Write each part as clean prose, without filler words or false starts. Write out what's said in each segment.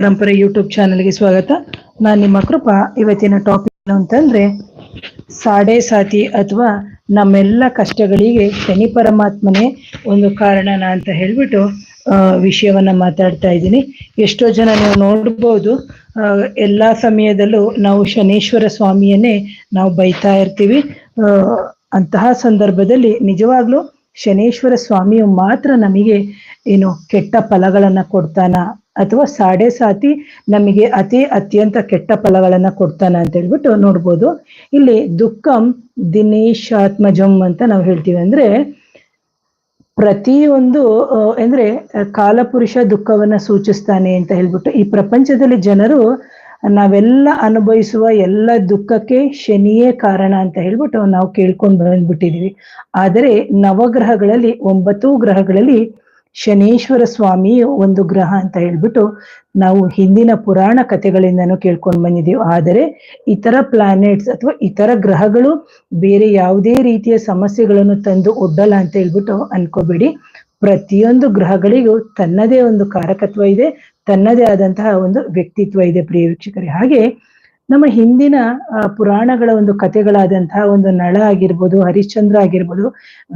ಪರಂಪರೆ ಯೂಟ್ಯೂಬ್ ಚಾನಲ್ಗೆ ಸ್ವಾಗತ. ನಾನು ನಿಮ್ಮ ಕೃಪಾ. ಇವತ್ತಿನ ಟಾಪಿಕ್ ಏನು ಅಂತಂದ್ರೆ ಸಾಡೆ ಸಾತಿ ಅಥವಾ ನಮ್ಮೆಲ್ಲ ಕಷ್ಟಗಳಿಗೆ ಶನಿ ಪರಮಾತ್ಮನೇ ಒಂದು ಕಾರಣನ ಅಂತ ಹೇಳ್ಬಿಟ್ಟು ವಿಷಯವನ್ನ ಮಾತಾಡ್ತಾ ಇದ್ದೀನಿ. ಎಷ್ಟೋ ಜನ ನೀವು ನೋಡ್ಬೋದು, ಎಲ್ಲಾ ಸಮಯದಲ್ಲೂ ನಾವು ಶನೇಶ್ವರ ಸ್ವಾಮಿಯನ್ನೇ ನಾವು ಬೈತಾ ಇರ್ತೀವಿ. ಅಂತಹ ಸಂದರ್ಭದಲ್ಲಿ ನಿಜವಾಗ್ಲೂ ಶನೇಶ್ವರ ಸ್ವಾಮಿಯು ಮಾತ್ರ ನಮಗೆ ಏನು ಕೆಟ್ಟ ಫಲಗಳನ್ನ ಕೊಡ್ತಾನ ಅಥವಾ ಸಾಡೆ ಸಾತಿ ನಮಗೆ ಅತ್ಯಂತ ಕೆಟ್ಟ ಫಲಗಳನ್ನ ಕೊಡ್ತಾನ ಅಂತ ಹೇಳ್ಬಿಟ್ಟು ನೋಡ್ಬೋದು. ಇಲ್ಲಿ ದುಃಖಂ ದಿನೇಶಾತ್ಮಜಂ ಅಂತ ನಾವು ಹೇಳ್ತೀವಿ. ಅಂದ್ರೆ ಪ್ರತಿಯೊಂದು ಅಂದ್ರೆ ಕಾಲಪುರುಷ ದುಃಖವನ್ನ ಸೂಚಿಸ್ತಾನೆ ಅಂತ ಹೇಳ್ಬಿಟ್ಟು ಈ ಪ್ರಪಂಚದಲ್ಲಿ ಜನರು ನಾವೆಲ್ಲ ಅನುಭವಿಸುವ ಎಲ್ಲ ದುಃಖಕ್ಕೆ ಶನಿಯೇ ಕಾರಣ ಅಂತ ಹೇಳ್ಬಿಟ್ಟು ನಾವು ಕೇಳ್ಕೊಂಡು ಬಂದ್ಬಿಟ್ಟಿದೀವಿ. ಆದರೆ ನವಗ್ರಹಗಳಲ್ಲಿ 9 ಗ್ರಹಗಳಲ್ಲಿ ಶನೇಶ್ವರ ಸ್ವಾಮಿಯು ಒಂದು ಗ್ರಹ ಅಂತ ಹೇಳ್ಬಿಟ್ಟು ನಾವು ಹಿಂದಿನ ಪುರಾಣ ಕಥೆಗಳಿಂದನೂ ಕೇಳ್ಕೊಂಡು ಬಂದಿದ್ದೀವಿ. ಆದರೆ ಇತರ ಪ್ಲಾನೆಟ್ಸ್ ಅಥವಾ ಇತರ ಗ್ರಹಗಳು ಬೇರೆ ಯಾವುದೇ ರೀತಿಯ ಸಮಸ್ಯೆಗಳನ್ನು ತಂದು ಒಡ್ಡಲ್ಲ ಅಂತ ಹೇಳ್ಬಿಟ್ಟು ಅನ್ಕೋಬೇಡಿ. ಪ್ರತಿಯೊಂದು ಗ್ರಹಗಳಿಗೂ ತನ್ನದೇ ಒಂದು ಕಾರಕತ್ವ ಇದೆ, ತನ್ನದೇ ಆದಂತಹ ಒಂದು ವ್ಯಕ್ತಿತ್ವ ಇದೆ ಪ್ರಿಯ ವೀಕ್ಷಕರೇ. ಹಾಗೆ ನಮ್ಮ ಹಿಂದಿನ ಪುರಾಣಗಳ ಒಂದು ಕಥೆಗಳಾದಂತಹ ಒಂದು ನಳ ಆಗಿರ್ಬೋದು, ಹರಿಶ್ಚಂದ್ರ ಆಗಿರ್ಬೋದು,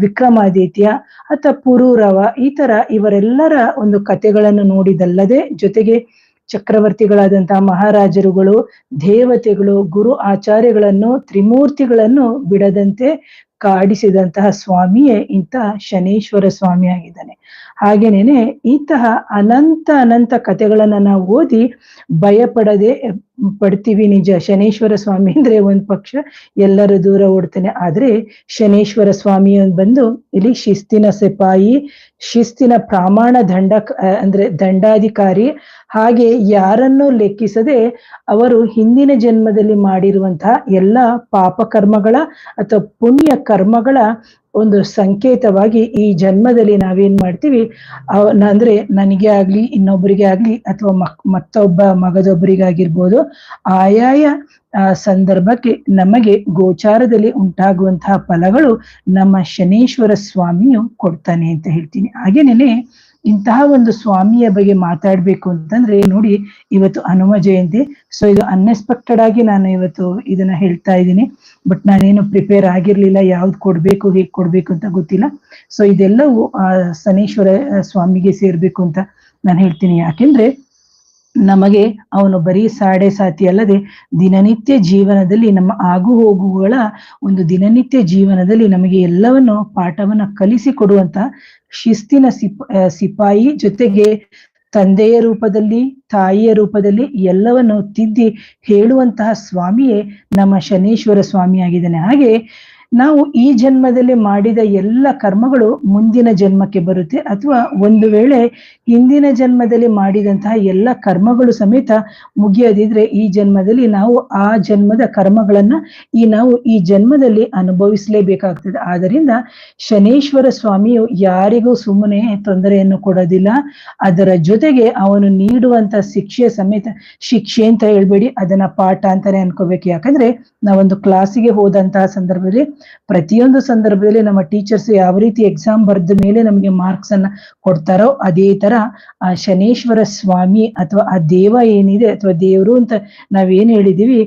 ವಿಕ್ರಮಾದಿತ್ಯ ಅಥವಾ ಪುರೂರವ, ಈ ತರ ಇವರೆಲ್ಲರ ಒಂದು ಕಥೆಗಳನ್ನು ನೋಡಿದಲ್ಲದೆ ಜೊತೆಗೆ ಚಕ್ರವರ್ತಿಗಳಾದಂತಹ ಮಹಾರಾಜರುಗಳು, ದೇವತೆಗಳು, ಗುರು ಆಚಾರ್ಯಗಳನ್ನು, ತ್ರಿಮೂರ್ತಿಗಳನ್ನು ಬಿಡದಂತೆ ಕಾಡಿಸಿದಂತಹ ಸ್ವಾಮಿಯೇ ಇಂಥ ಶನೇಶ್ವರ ಸ್ವಾಮಿ ಆಗಿದ್ದಾನೆ. ಹಾಗೇನೇನೆ ಇಂತಹ ಅನಂತ ಕಥೆಗಳನ್ನ ನಾವು ಓದಿ ಭಯ ಪಡ್ತೀವಿ. ನಿಜ, ಶನೇಶ್ವರ ಸ್ವಾಮಿ ಅಂದ್ರೆ ಒಂದ್ ಪಕ್ಷ ಎಲ್ಲರೂ ದೂರ ಓಡ್ತಾನೆ. ಆದ್ರೆ ಶನೇಶ್ವರ ಸ್ವಾಮಿ ಬಂದು ಇಲ್ಲಿ ಶಿಸ್ತಿನ ಸಿಪಾಯಿ, ಶಿಸ್ತಿನ ಪ್ರಮಾಣ ಅಂದ್ರೆ ದಂಡಾಧಿಕಾರಿ. ಹಾಗೆ ಯಾರನ್ನೂ ಲೆಕ್ಕಿಸದೆ ಅವರು ಹಿಂದಿನ ಜನ್ಮದಲ್ಲಿ ಮಾಡಿರುವಂತಹ ಎಲ್ಲ ಪಾಪ ಕರ್ಮಗಳ ಅಥವಾ ಪುಣ್ಯ ಕರ್ಮಗಳ ಒಂದು ಸಂಕೇತವಾಗಿ ಈ ಜನ್ಮದಲ್ಲಿ ನಾವೇನ್ ಮಾಡ್ತೀವಿ ಅಂದ್ರೆ ನನಗೆ ಆಗ್ಲಿ, ಇನ್ನೊಬ್ಬರಿಗೆ ಆಗ್ಲಿ, ಅಥವಾ ಮತ್ತೊಬ್ಬ ಮಗದೊಬ್ಬರಿಗಾಗಿರ್ಬೋದು, ಆಯಾಯ ಸಂದರ್ಭಕ್ಕೆ ನಮಗೆ ಗೋಚಾರದಲ್ಲಿ ಉಂಟಾಗುವಂತಹ ಫಲಗಳು ನಮ್ಮ ಶನೇಶ್ವರ ಸ್ವಾಮಿಯು ಕೊಡ್ತಾನೆ ಅಂತ ಹೇಳ್ತೀನಿ. ಹಾಗೇನೇನೆ ಇಂತಹ ಒಂದು ಸ್ವಾಮಿಯ ಬಗ್ಗೆ ಮಾತಾಡ್ಬೇಕು ಅಂತಂದ್ರೆ ನೋಡಿ, ಇವತ್ತು ಹನುಮ ಜಯಂತಿ. ಸೊ ಇದು ಅನ್ಎಕ್ಸ್ಪೆಕ್ಟೆಡ್ ಆಗಿ ನಾನು ಇವತ್ತು ಇದನ್ನ ಹೇಳ್ತಾ ಇದ್ದೀನಿ. ಬಟ್ ನಾನೇನು ಪ್ರಿಪೇರ್ ಆಗಿರ್ಲಿಲ್ಲ, ಯಾವ್ದು ಕೊಡ್ಬೇಕು, ಹೇಗ್ ಕೊಡ್ಬೇಕು ಅಂತ ಗೊತ್ತಿಲ್ಲ. ಸೊ ಇದೆಲ್ಲವೂ ಶನೇಶ್ವರ ಸ್ವಾಮಿಗೆ ಸೇರ್ಬೇಕು ಅಂತ ನಾನು ಹೇಳ್ತೀನಿ. ಯಾಕೆಂದ್ರೆ ನಮಗೆ ಅವನು ಬರೀ ಸಾಡೆ ಸಾತಿ ಅಲ್ಲದೆ ದಿನನಿತ್ಯ ಜೀವನದಲ್ಲಿ ನಮ್ಮ ಆಗು ಹೋಗುಗಳ ಒಂದು ದಿನನಿತ್ಯ ಜೀವನದಲ್ಲಿ ನಮಗೆ ಎಲ್ಲವನ್ನು ಪಾಠವನ್ನ ಕಲಿಸಿಕೊಡುವಂತ ಶಿಸ್ತಿನ ಸಿಪಾಯಿ, ಜೊತೆಗೆ ತಂದೆಯ ರೂಪದಲ್ಲಿ, ತಾಯಿಯ ರೂಪದಲ್ಲಿ ಎಲ್ಲವನ್ನು ತಿದ್ದಿ ಹೇಳುವಂತಹ ಸ್ವಾಮಿಯೇ ನಮ್ಮ ಶನೇಶ್ವರ ಸ್ವಾಮಿ ಆಗಿದ್ದಾನೆ. ಹಾಗೆ ನಾವು ಈ ಜನ್ಮದಲ್ಲಿ ಮಾಡಿದ ಎಲ್ಲ ಕರ್ಮಗಳು ಮುಂದಿನ ಜನ್ಮಕ್ಕೆ ಬರುತ್ತೆ, ಅಥವಾ ಒಂದು ವೇಳೆ ಹಿಂದಿನ ಜನ್ಮದಲ್ಲಿ ಮಾಡಿದಂತಹ ಎಲ್ಲ ಕರ್ಮಗಳು ಸಮೇತ ಮುಗಿಯದಿದ್ರೆ ಈ ಜನ್ಮದಲ್ಲಿ ನಾವು ಆ ಜನ್ಮದ ಕರ್ಮಗಳನ್ನ ನಾವು ಈ ಜನ್ಮದಲ್ಲಿ ಅನುಭವಿಸಲೇಬೇಕಾಗ್ತದೆ. ಆದ್ದರಿಂದ ಶನೇಶ್ವರ ಸ್ವಾಮಿಯು ಯಾರಿಗೂ ಸುಮ್ಮನೆ ತೊಂದರೆಯನ್ನು ಕೊಡೋದಿಲ್ಲ. ಅದರ ಜೊತೆಗೆ ಅವನು ನೀಡುವಂತ ಶಿಕ್ಷೆ ಸಮೇತ, ಶಿಕ್ಷೆ ಅಂತ ಹೇಳ್ಬೇಡಿ, ಅದನ್ನ ಪಾಠ ಅಂತಾನೆ ಅನ್ಕೋಬೇಕು. ಯಾಕಂದ್ರೆ ನಾವೊಂದು ಕ್ಲಾಸಿಗೆ ಹೋದಂತಹ ಸಂದರ್ಭದಲ್ಲಿ ಪ್ರತಿಯೊಂದು ಸಂದರ್ಭದಲ್ಲಿ ನಮ್ಮ ಟೀಚರ್ಸ್ ಯಾವ ರೀತಿ ಎಕ್ಸಾಮ್ ಬರೆದ ಮೇಲೆ ನಮಗೆ ಮಾರ್ಕ್ಸ್ ಅನ್ನ ಕೊಡ್ತಾರೋ ಅದೇ ತರ ಆ ಶನೇಶ್ವರ ಸ್ವಾಮಿ ಅಥವಾ ಆ ದೇವ ಏನಿದೆ ಅಥವಾ ದೇವರು ಅಂತ ನಾವೇನ್ ಹೇಳಿದೀವಿ,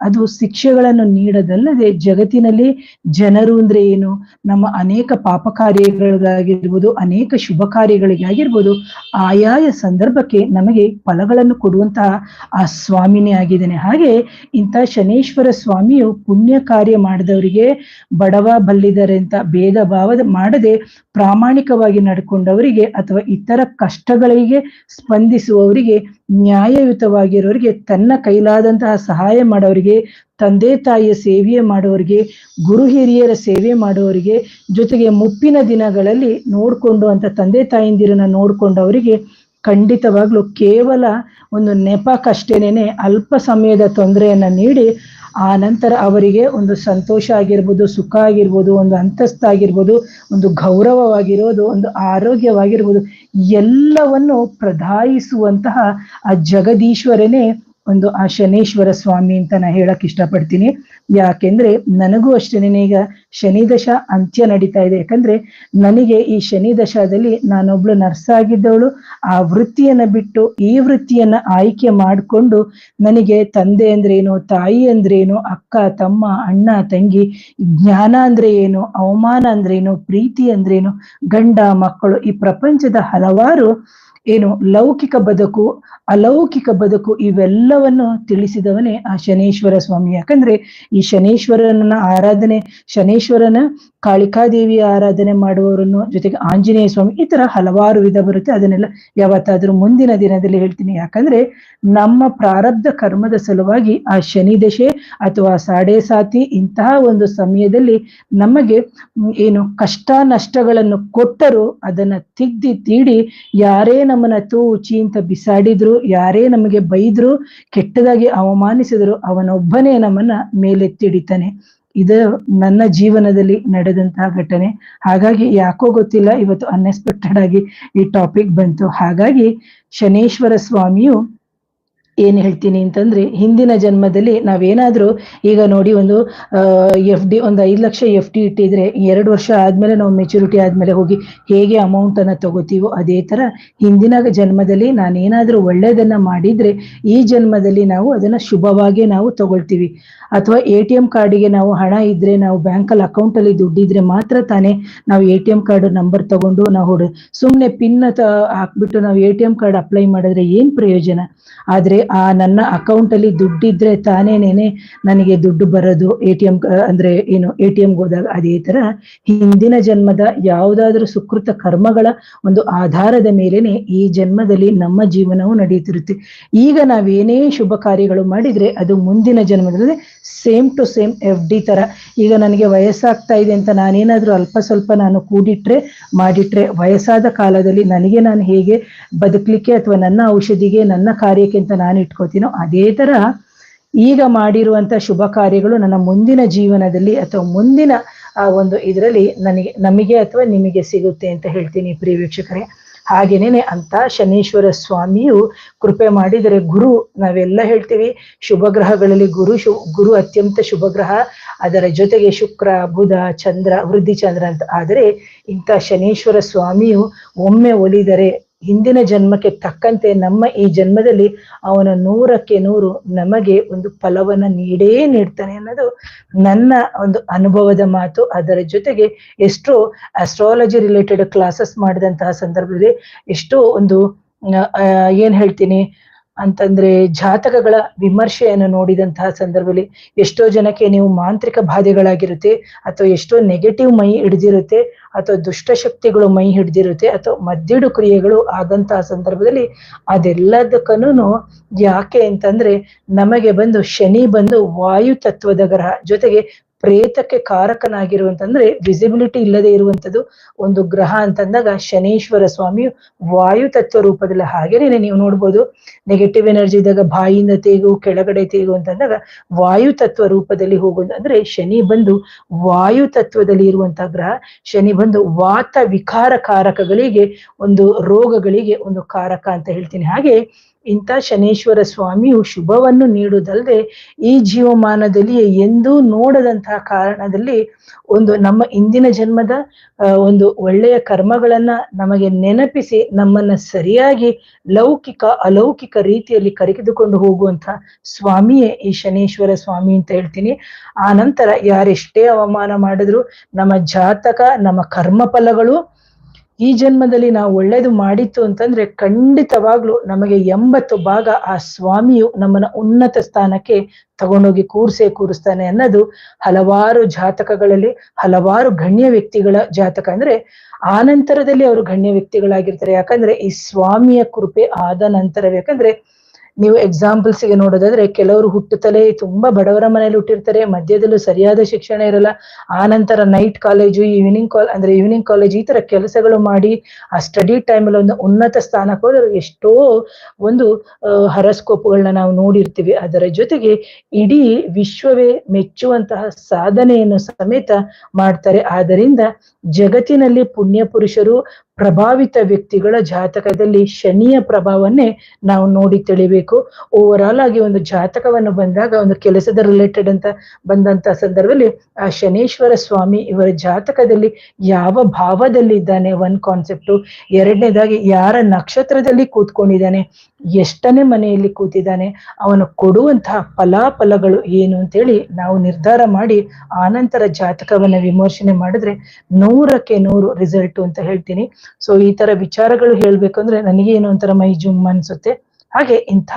ಅದು ಶಿಕ್ಷೆಗಳನ್ನು ನೀಡೋದಲ್ಲದೆ ಜಗತ್ತಿನಲ್ಲಿ ಜನರು ಅಂದ್ರೆ ಏನು, ನಮ್ಮ ಅನೇಕ ಪಾಪ ಕಾರ್ಯಗಳಿಗಾಗಿರ್ಬೋದು, ಅನೇಕ ಶುಭ ಕಾರ್ಯಗಳಿಗಾಗಿರ್ಬೋದು, ಆಯಾಯ ಸಂದರ್ಭಕ್ಕೆ ನಮಗೆ ಫಲಗಳನ್ನು ಕೊಡುವಂತಹ ಆ ಸ್ವಾಮಿನೇ ಆಗಿದ್ದಾನೆ. ಹಾಗೆ ಇಂಥ ಶನೇಶ್ವರ ಸ್ವಾಮಿಯು ಪುಣ್ಯ ಕಾರ್ಯ ಮಾಡಿದವರಿಗೆ, ಬಡವ ಬಲ್ಲಿದರೆ ಅಂತ ಭೇದ ಭಾವ ಮಾಡದೆ ಪ್ರಾಮಾಣಿಕವಾಗಿ ನಡ್ಕೊಂಡವರಿಗೆ ಅಥವಾ ಇತರ ಕಷ್ಟಗಳಿಗೆ ಸ್ಪಂದಿಸುವವರಿಗೆ, ನ್ಯಾಯಯುತವಾಗಿರೋರಿಗೆ, ತನ್ನ ಕೈಲಾದಂತಹ ಸಹಾಯ ಮಾಡೋರಿಗೆ, ತಂದೆ ತಾಯಿಯ ಸೇವೆ ಮಾಡೋರಿಗೆ, ಗುರು ಹಿರಿಯರ ಸೇವೆ ಮಾಡೋರಿಗೆ, ಜೊತೆಗೆ ಮುಪ್ಪಿನ ದಿನಗಳಲ್ಲಿ ನೋಡ್ಕೊಂಡು ಅಂತ ತಂದೆ ತಾಯಿಂದಿರನ್ನ ನೋಡ್ಕೊಂಡವರಿಗೆ ಖಂಡಿತವಾಗ್ಲೂ ಕೇವಲ ಒಂದು ನೆಪಕ್ಕಷ್ಟೇನೆ ಅಲ್ಪ ಸಮಯದ ತೊಂದರೆಯನ್ನ ನೀಡಿ ಆ ನಂತರ ಅವರಿಗೆ ಒಂದು ಸಂತೋಷ ಆಗಿರ್ಬೋದು, ಸುಖ ಆಗಿರ್ಬೋದು, ಒಂದು ಅಂತಸ್ತಾಗಿರ್ಬೋದು, ಒಂದು ಗೌರವವಾಗಿರೋದು, ಒಂದು ಆರೋಗ್ಯವಾಗಿರ್ಬೋದು, ಎಲ್ಲವನ್ನು ಪ್ರದಾಯಿಸುವಂತಹ ಆ ಜಗದೀಶ್ವರನೇ ಒಂದು ಆ ಶನೇಶ್ವರ ಸ್ವಾಮಿ ಅಂತ ನಾ ಹೇಳಕ್ ಇಷ್ಟಪಡ್ತೀನಿ. ಯಾಕೆಂದ್ರೆ ನನಗೂ ಅಷ್ಟೇನೆ ಈಗ ಶನಿ ದಶ ಅಂತ್ಯ ನಡೀತಾ ಇದೆ. ಯಾಕಂದ್ರೆ ನನಗೆ ಈ ಶನಿ ದಶದಲ್ಲಿ ನಾನೊಬ್ಳು ನರ್ಸ್ ಆಗಿದ್ದವಳು ಆ ವೃತ್ತಿಯನ್ನ ಬಿಟ್ಟು ಈ ವೃತ್ತಿಯನ್ನ ಆಯ್ಕೆ ಮಾಡಿಕೊಂಡು ನನಗೆ ತಂದೆ ಅಂದ್ರೆ ಏನು, ತಾಯಿ ಅಂದ್ರೆ ಏನು, ಅಕ್ಕ ತಮ್ಮ ಅಣ್ಣ ತಂಗಿ, ಜ್ಞಾನ ಅಂದ್ರೆ ಏನು, ಅವಮಾನ ಅಂದ್ರೆ ಏನು, ಪ್ರೀತಿ ಅಂದ್ರೇನು, ಗಂಡ ಮಕ್ಕಳು, ಈ ಪ್ರಪಂಚದ ಹಲವಾರು ಏನು ಲೌಕಿಕ ಬದುಕು ಅಲೌಕಿಕ ಬದುಕು ಇವೆಲ್ಲವನ್ನು ತಿಳಿಸಿದವನೇ ಆ ಶನೇಶ್ವರ ಸ್ವಾಮಿ. ಯಾಕಂದ್ರೆ ಈ ಶನೇಶ್ವರನ ಆರಾಧನೆ, ಶನೇಶ್ವರನ ಕಾಳಿಕಾದೇವಿಯ ಆರಾಧನೆ ಮಾಡುವವರನ್ನು, ಜೊತೆಗೆ ಆಂಜನೇಯ ಸ್ವಾಮಿ, ಈ ತರ ಹಲವಾರು ವಿಧ ಬರುತ್ತೆ. ಅದನ್ನೆಲ್ಲ ಯಾವತ್ತಾದ್ರೂ ಮುಂದಿನ ದಿನದಲ್ಲಿ ಹೇಳ್ತೀನಿ. ಯಾಕಂದ್ರೆ ನಮ್ಮ ಪ್ರಾರಬ್ಧ ಕರ್ಮದ ಸಲುವಾಗಿ ಆ ಶನಿ ದಶೆ ಅಥವಾ ಸಾಡೆ ಸಾತಿ ಇಂತಹ ಒಂದು ಸಮಯದಲ್ಲಿ ನಮಗೆ ಏನು ಕಷ್ಟ ನಷ್ಟಗಳನ್ನು ಕೊಟ್ಟರು ಅದನ್ನ ತಿದ್ದಿ ತೀಡಿ ಯಾರೇ ನಮ್ಮನ್ನ ತೂಚಿ ಅಂತ ಬಿಸಾಡಿದ್ರು, ಯಾರೇ ನಮಗೆ ಬೈದ್ರು, ಕೆಟ್ಟದಾಗಿ ಅವಮಾನಿಸಿದ್ರು, ಅವನೊಬ್ಬನೇ ನಮ್ಮನ್ನ ಮೇಲೆತ್ತಿಡಿತಾನೆ. ಇದು ನನ್ನ ಜೀವನದಲ್ಲಿ ನಡೆದಂತಹ ಘಟನೆ. ಹಾಗಾಗಿ ಯಾಕೋ ಗೊತ್ತಿಲ್ಲ ಇವತ್ತು ಅನ್ಎಕ್ಸ್ಪೆಕ್ಟೆಡ್ ಆಗಿ ಈ ಟಾಪಿಕ್ ಬಂತು. ಹಾಗಾಗಿ ಶನೇಶ್ವರ ಸ್ವಾಮಿಯು ಏನ್ ಹೇಳ್ತೀನಿ ಅಂತಂದ್ರೆ, ಹಿಂದಿನ ಜನ್ಮದಲ್ಲಿ ನಾವೇನಾದ್ರೂ ಈಗ ನೋಡಿ ಒಂದು FD ಒಂದು 5 ಲಕ್ಷ FD ಇಟ್ಟಿದ್ರೆ 2 ವರ್ಷ ಆದ್ಮೇಲೆ ನಾವು ಮೆಚುರಿಟಿ ಆದ್ಮೇಲೆ ಹೋಗಿ ಹೇಗೆ ಅಮೌಂಟ್ ಅನ್ನ ತಗೋತೀವೋ ಅದೇ ತರ ಹಿಂದಿನ ಜನ್ಮದಲ್ಲಿ ನಾನೇನಾದ್ರೂ ಒಳ್ಳೇದನ್ನ ಮಾಡಿದ್ರೆ ಈ ಜನ್ಮದಲ್ಲಿ ನಾವು ಅದನ್ನ ಶುಭವಾಗಿ ನಾವು ತಗೊಳ್ತೀವಿ. ಅಥವಾ ATM ಕಾರ್ಡಿಗೆ ನಾವು ಹಣ ಇದ್ರೆ, ನಾವು ಬ್ಯಾಂಕಲ್ಲಿ ಅಕೌಂಟ್ ಅಲ್ಲಿ ದುಡ್ಡಿದ್ರೆ ಮಾತ್ರ ತಾನೇ ನಾವು ATM ಕಾರ್ಡ್ ನಂಬರ್ ತಗೊಂಡು ನಾವು ಸುಮ್ನೆ ಪಿನ್ ಹಾಕ್ಬಿಟ್ಟು ನಾವು ATM ಕಾರ್ಡ್ ಅಪ್ಲೈ ಮಾಡಿದ್ರೆ ಏನ್ ಪ್ರಯೋಜನ? ಆದ್ರೆ ಆ ನನ್ನ ಅಕೌಂಟ್ ಅಲ್ಲಿ ದುಡ್ಡಿದ್ರೆ ತಾನೇನೇನೆ ನನಗೆ ದುಡ್ಡು ಬರೋದು. ATM ಅಂದ್ರೆ ಏನು ATM ಹೋದಾಗ ಅದೇ ತರ ಹಿಂದಿನ ಜನ್ಮದ ಯಾವುದಾದ್ರೂ ಸುಕೃತ ಕರ್ಮಗಳ ಒಂದು ಆಧಾರದ ಮೇಲೆನೆ ಈ ಜನ್ಮದಲ್ಲಿ ನಮ್ಮ ಜೀವನವು ನಡೆಯುತ್ತಿರುತ್ತೆ. ಈಗ ನಾವೇನೇ ಶುಭ ಕಾರ್ಯಗಳು ಮಾಡಿದ್ರೆ ಅದು ಮುಂದಿನ ಜನ್ಮದಲ್ಲಿ ಸೇಮ್ ಟು ಸೇಮ್ FD ತರ. ಈಗ ನನಗೆ ವಯಸ್ಸಾಗ್ತಾ ಇದೆ ಅಂತ ನಾನೇನಾದ್ರೂ ಅಲ್ಪ ಸ್ವಲ್ಪ ನಾನು ಕೂಡಿಟ್ರೆ ಮಾಡಿಟ್ರೆ ವಯಸ್ಸಾದ ಕಾಲದಲ್ಲಿ ನನಗೆ ನಾನು ಹೇಗೆ ಬದುಕಲಿಕ್ಕೆ ಅಥವಾ ನನ್ನ ಔಷಧಿಗೆ ನನ್ನ ಕಾರ್ಯಕ್ಕೆ ಅಂತ ನಾನು ಇಟ್ಕೋತೀನೋ ಅದೇ ತರ ಈಗ ಮಾಡಿರುವಂತ ಶುಭ ಕಾರ್ಯಗಳು ನನ್ನ ಮುಂದಿನ ಜೀವನದಲ್ಲಿ ಅಥವಾ ಮುಂದಿನ ಒಂದು ಇದರಲ್ಲಿ ನಮಗೆ ಅಥವಾ ನಿಮಗೆ ಸಿಗುತ್ತೆ ಅಂತ ಹೇಳ್ತೀನಿ ಪ್ರಿಯ ವೀಕ್ಷಕರೇ. ಹಾಗೇನೇನೆ ಅಂತ ಶನೇಶ್ವರ ಸ್ವಾಮಿಯು ಕೃಪೆ ಮಾಡಿದರೆ ಗುರು, ನಾವೆಲ್ಲ ಹೇಳ್ತೀವಿ ಶುಭ ಗ್ರಹಗಳಲ್ಲಿ ಗುರು ಅತ್ಯಂತ ಶುಭ ಗ್ರಹ, ಅದರ ಜೊತೆಗೆ ಶುಕ್ರ ಬುಧ ಚಂದ್ರ ವೃದ್ಧಿ ಚಂದ್ರ ಅಂತ. ಆದರೆ ಇಂಥ ಶನೇಶ್ವರ ಸ್ವಾಮಿಯು ಒಮ್ಮೆ ಒಲಿದರೆ ಹಿಂದಿನ ಜನ್ಮಕ್ಕೆ ತಕ್ಕಂತೆ ನಮ್ಮ ಈ ಜನ್ಮದಲ್ಲಿ ಅವನ 100ಕ್ಕೆ 100 ನಮಗೆ ಒಂದು ಫಲವನ್ನ ನೀಡ್ತಾನೆ ಅನ್ನೋದು ನನ್ನ ಒಂದು ಅನುಭವದ ಮಾತು. ಅದರ ಜೊತೆಗೆ ಎಷ್ಟೋ ಅಸ್ಟ್ರಾಲಜಿ ರಿಲೇಟೆಡ್ ಕ್ಲಾಸಸ್ ಮಾಡಿದಂತಹ ಸಂದರ್ಭದಲ್ಲಿ ಎಷ್ಟೋ ಒಂದು ಏನ್ ಹೇಳ್ತೀನಿ ಅಂತಂದ್ರೆ ಜಾತಕಗಳ ವಿಮರ್ಶೆಯನ್ನು ನೋಡಿದಂತಹ ಸಂದರ್ಭದಲ್ಲಿ ಎಷ್ಟೋ ಜನಕ್ಕೆ ನೀವು ಮಾಂತ್ರಿಕ ಬಾಧೆಗಳಾಗಿರುತ್ತೆ, ಅಥವಾ ಎಷ್ಟೋ ನೆಗೆಟಿವ್ ಮೈ ಹಿಡ್ದಿರುತ್ತೆ, ಅಥವಾ ದುಷ್ಟಶಕ್ತಿಗಳು ಮೈ ಹಿಡ್ದಿರುತ್ತೆ, ಅಥವಾ ಮದ್ದಿಡು ಕ್ರಿಯೆಗಳು ಆದಂತಹ ಸಂದರ್ಭದಲ್ಲಿ ಅದೆಲ್ಲದಕ್ಕೂ ಯಾಕೆ ಅಂತಂದ್ರೆ ನಮಗೆ ಬಂದು ಶನಿ ಬಂದು ವಾಯು ತತ್ವದ ಗ್ರಹ, ಜೊತೆಗೆ ಪ್ರೇತಕ್ಕೆ ಕಾರಕನಾಗಿರುವಂತಂದ್ರೆ ವಿಸಿಬಿಲಿಟಿ ಇಲ್ಲದೆ ಇರುವಂತದ್ದು ಒಂದು ಗ್ರಹ ಅಂತಂದಾಗ ಶನೇಶ್ವರ ಸ್ವಾಮಿಯು ವಾಯು ತತ್ವ ರೂಪದಲ್ಲಿ. ಹಾಗೇನೆ ನೀವು ನೋಡ್ಬೋದು ನೆಗೆಟಿವ್ ಎನರ್ಜಿ ಇದ್ದಾಗ ಬಾಯಿಂದ ತೇಗು ಕೆಳಗಡೆ ತೇಗು ಅಂತಂದಾಗ ವಾಯು ತತ್ವ ರೂಪದಲ್ಲಿ ಹೋಗೋದು. ಅಂದ್ರೆ ಶನಿ ಬಂದು ವಾಯು ತತ್ವದಲ್ಲಿ ಇರುವಂತಹ ಗ್ರಹ. ಶನಿ ಬಂದು ವಾತ ವಿಕಾರ ಕಾರಕಗಳಿಗೆ ಒಂದು ರೋಗಗಳಿಗೆ ಒಂದು ಕಾರಕ ಅಂತ ಹೇಳ್ತೀನಿ. ಹಾಗೆ ಇಂಥ ಶನೇಶ್ವರ ಸ್ವಾಮಿಯು ಶುಭವನ್ನು ನೀಡುವುದಲ್ಲದೆ ಈ ಜೀವಮಾನದಲ್ಲಿ ಎಂದೂ ನೋಡದಂತಹ ಕಾರಣದಲ್ಲಿ ಒಂದು ನಮ್ಮ ಇಂದಿನ ಜನ್ಮದ ಒಂದು ಒಳ್ಳೆಯ ಕರ್ಮಗಳನ್ನ ನಮಗೆ ನೆನಪಿಸಿ ನಮ್ಮನ್ನ ಸರಿಯಾಗಿ ಲೌಕಿಕ ಅಲೌಕಿಕ ರೀತಿಯಲ್ಲಿ ಕರೆದುಕೊಂಡು ಹೋಗುವಂತಹ ಸ್ವಾಮಿಯೇ ಈ ಶನೇಶ್ವರ ಸ್ವಾಮಿ ಅಂತ ಹೇಳ್ತೀನಿ. ಆ ನಂತರ ಯಾರೆಷ್ಟೇ ಅವಮಾನ ಮಾಡಿದ್ರು ನಮ್ಮ ಜಾತಕ ನಮ್ಮ ಕರ್ಮ ಫಲಗಳು ಈ ಜನ್ಮದಲ್ಲಿ ನಾವು ಒಳ್ಳೇದು ಮಾಡಿತ್ತು ಅಂತಂದ್ರೆ ಖಂಡಿತವಾಗ್ಲೂ ನಮಗೆ 80 ಭಾಗ ಆ ಸ್ವಾಮಿಯು ನಮ್ಮನ್ನ ಉನ್ನತ ಸ್ಥಾನಕ್ಕೆ ತಗೊಂಡೋಗಿ ಕೂರಿಸ್ತಾನೆ ಅನ್ನೋದು ಹಲವಾರು ಜಾತಕಗಳಲ್ಲಿ ಹಲವಾರು ಗಣ್ಯ ವ್ಯಕ್ತಿಗಳ ಜಾತಕ. ಅಂದ್ರೆ ಆ ನಂತರದಲ್ಲಿ ಅವರು ಗಣ್ಯ ವ್ಯಕ್ತಿಗಳಾಗಿರ್ತಾರೆ. ಯಾಕಂದ್ರೆ ಈ ಸ್ವಾಮಿಯ ಕೃಪೆ ಆದ ನಂತರವೇ. ಯಾಕಂದ್ರೆ ನೀವು ಎಕ್ಸಾಂಪಲ್ಸ್ಗೆ ನೋಡೋದಾದ್ರೆ ಕೆಲವರು ಹುಟ್ಟುತ್ತಲೇ ತುಂಬಾ ಬಡವರ ಮನೇಲಿ ಹುಟ್ಟಿರ್ತಾರೆ, ಮಧ್ಯದಲ್ಲೂ ಸರಿಯಾದ ಶಿಕ್ಷಣ ಇರಲ್ಲ, ಆ ನಂತರ ನೈಟ್ ಕಾಲೇಜು ಈವ್ನಿಂಗ್ ಕಾಲೇಜ್ ಈ ತರ ಕೆಲಸಗಳು ಮಾಡಿ ಆ ಸ್ಟಡಿ ಟೈಮಲ್ಲಿ ಒಂದು ಉನ್ನತ ಸ್ಥಾನಕ್ಕೆ ಹೋದ್ರೆ ಎಷ್ಟೋ ಒಂದು ಹರಸ್ಕೋಪ್ಗಳನ್ನ ನಾವು ನೋಡಿರ್ತೀವಿ. ಅದರ ಜೊತೆಗೆ ಇಡೀ ವಿಶ್ವವೇ ಮೆಚ್ಚುವಂತಹ ಸಾಧನೆಯನ್ನು ಸಮೇತ ಮಾಡ್ತಾರೆ. ಆದ್ದರಿಂದ ಜಗತ್ತಿನಲ್ಲಿ ಪುಣ್ಯ ಪುರುಷರು ಪ್ರಭಾವಿತ ವ್ಯಕ್ತಿಗಳ ಜಾತಕದಲ್ಲಿ ಶನಿಯ ಪ್ರಭಾವನ್ನೇ ನಾವು ನೋಡಿ ತಿಳಿಬೇಕು. ಓವರ್ ಆಲ್ ಆಗಿ ಒಂದು ಜಾತಕವನ್ನು ಬಂದಾಗ, ಒಂದು ಕೆಲಸದ ರಿಲೇಟೆಡ್ ಅಂತ ಬಂದಂತ ಸಂದರ್ಭದಲ್ಲಿ ಆ ಶನೇಶ್ವರ ಸ್ವಾಮಿ ಇವರ ಜಾತಕದಲ್ಲಿ ಯಾವ ಭಾವದಲ್ಲಿ ಇದ್ದಾನೆ ಒಂದ್ ಕಾನ್ಸೆಪ್ಟು, ಎರಡನೇದಾಗಿ ಯಾರ ನಕ್ಷತ್ರದಲ್ಲಿ ಕೂತ್ಕೊಂಡಿದ್ದಾನೆ, ಎಷ್ಟನೇ ಮನೆಯಲ್ಲಿ ಕೂತಿದ್ದಾನೆ, ಅವನು ಕೊಡುವಂತಹ ಫಲಾಫಲಗಳು ಏನು ಅಂತೇಳಿ ನಾವು ನಿರ್ಧಾರ ಮಾಡಿ ಆನಂತರ ಜಾತಕವನ್ನ ವಿಮರ್ಶನೆ ಮಾಡಿದ್ರೆ 100ಕ್ಕೆ 100 ರಿಸಲ್ಟ್ ಅಂತ ಹೇಳ್ತೀನಿ. ಸೊ ಈ ತರ ವಿಚಾರಗಳು ಹೇಳ್ಬೇಕು ಅಂದ್ರೆ ನನಗೆ ಏನೋ ಒಂಥರ ಮೈ ಜುಮ್ ಅನ್ಸುತ್ತೆ. ಹಾಗೆ ಇಂಥ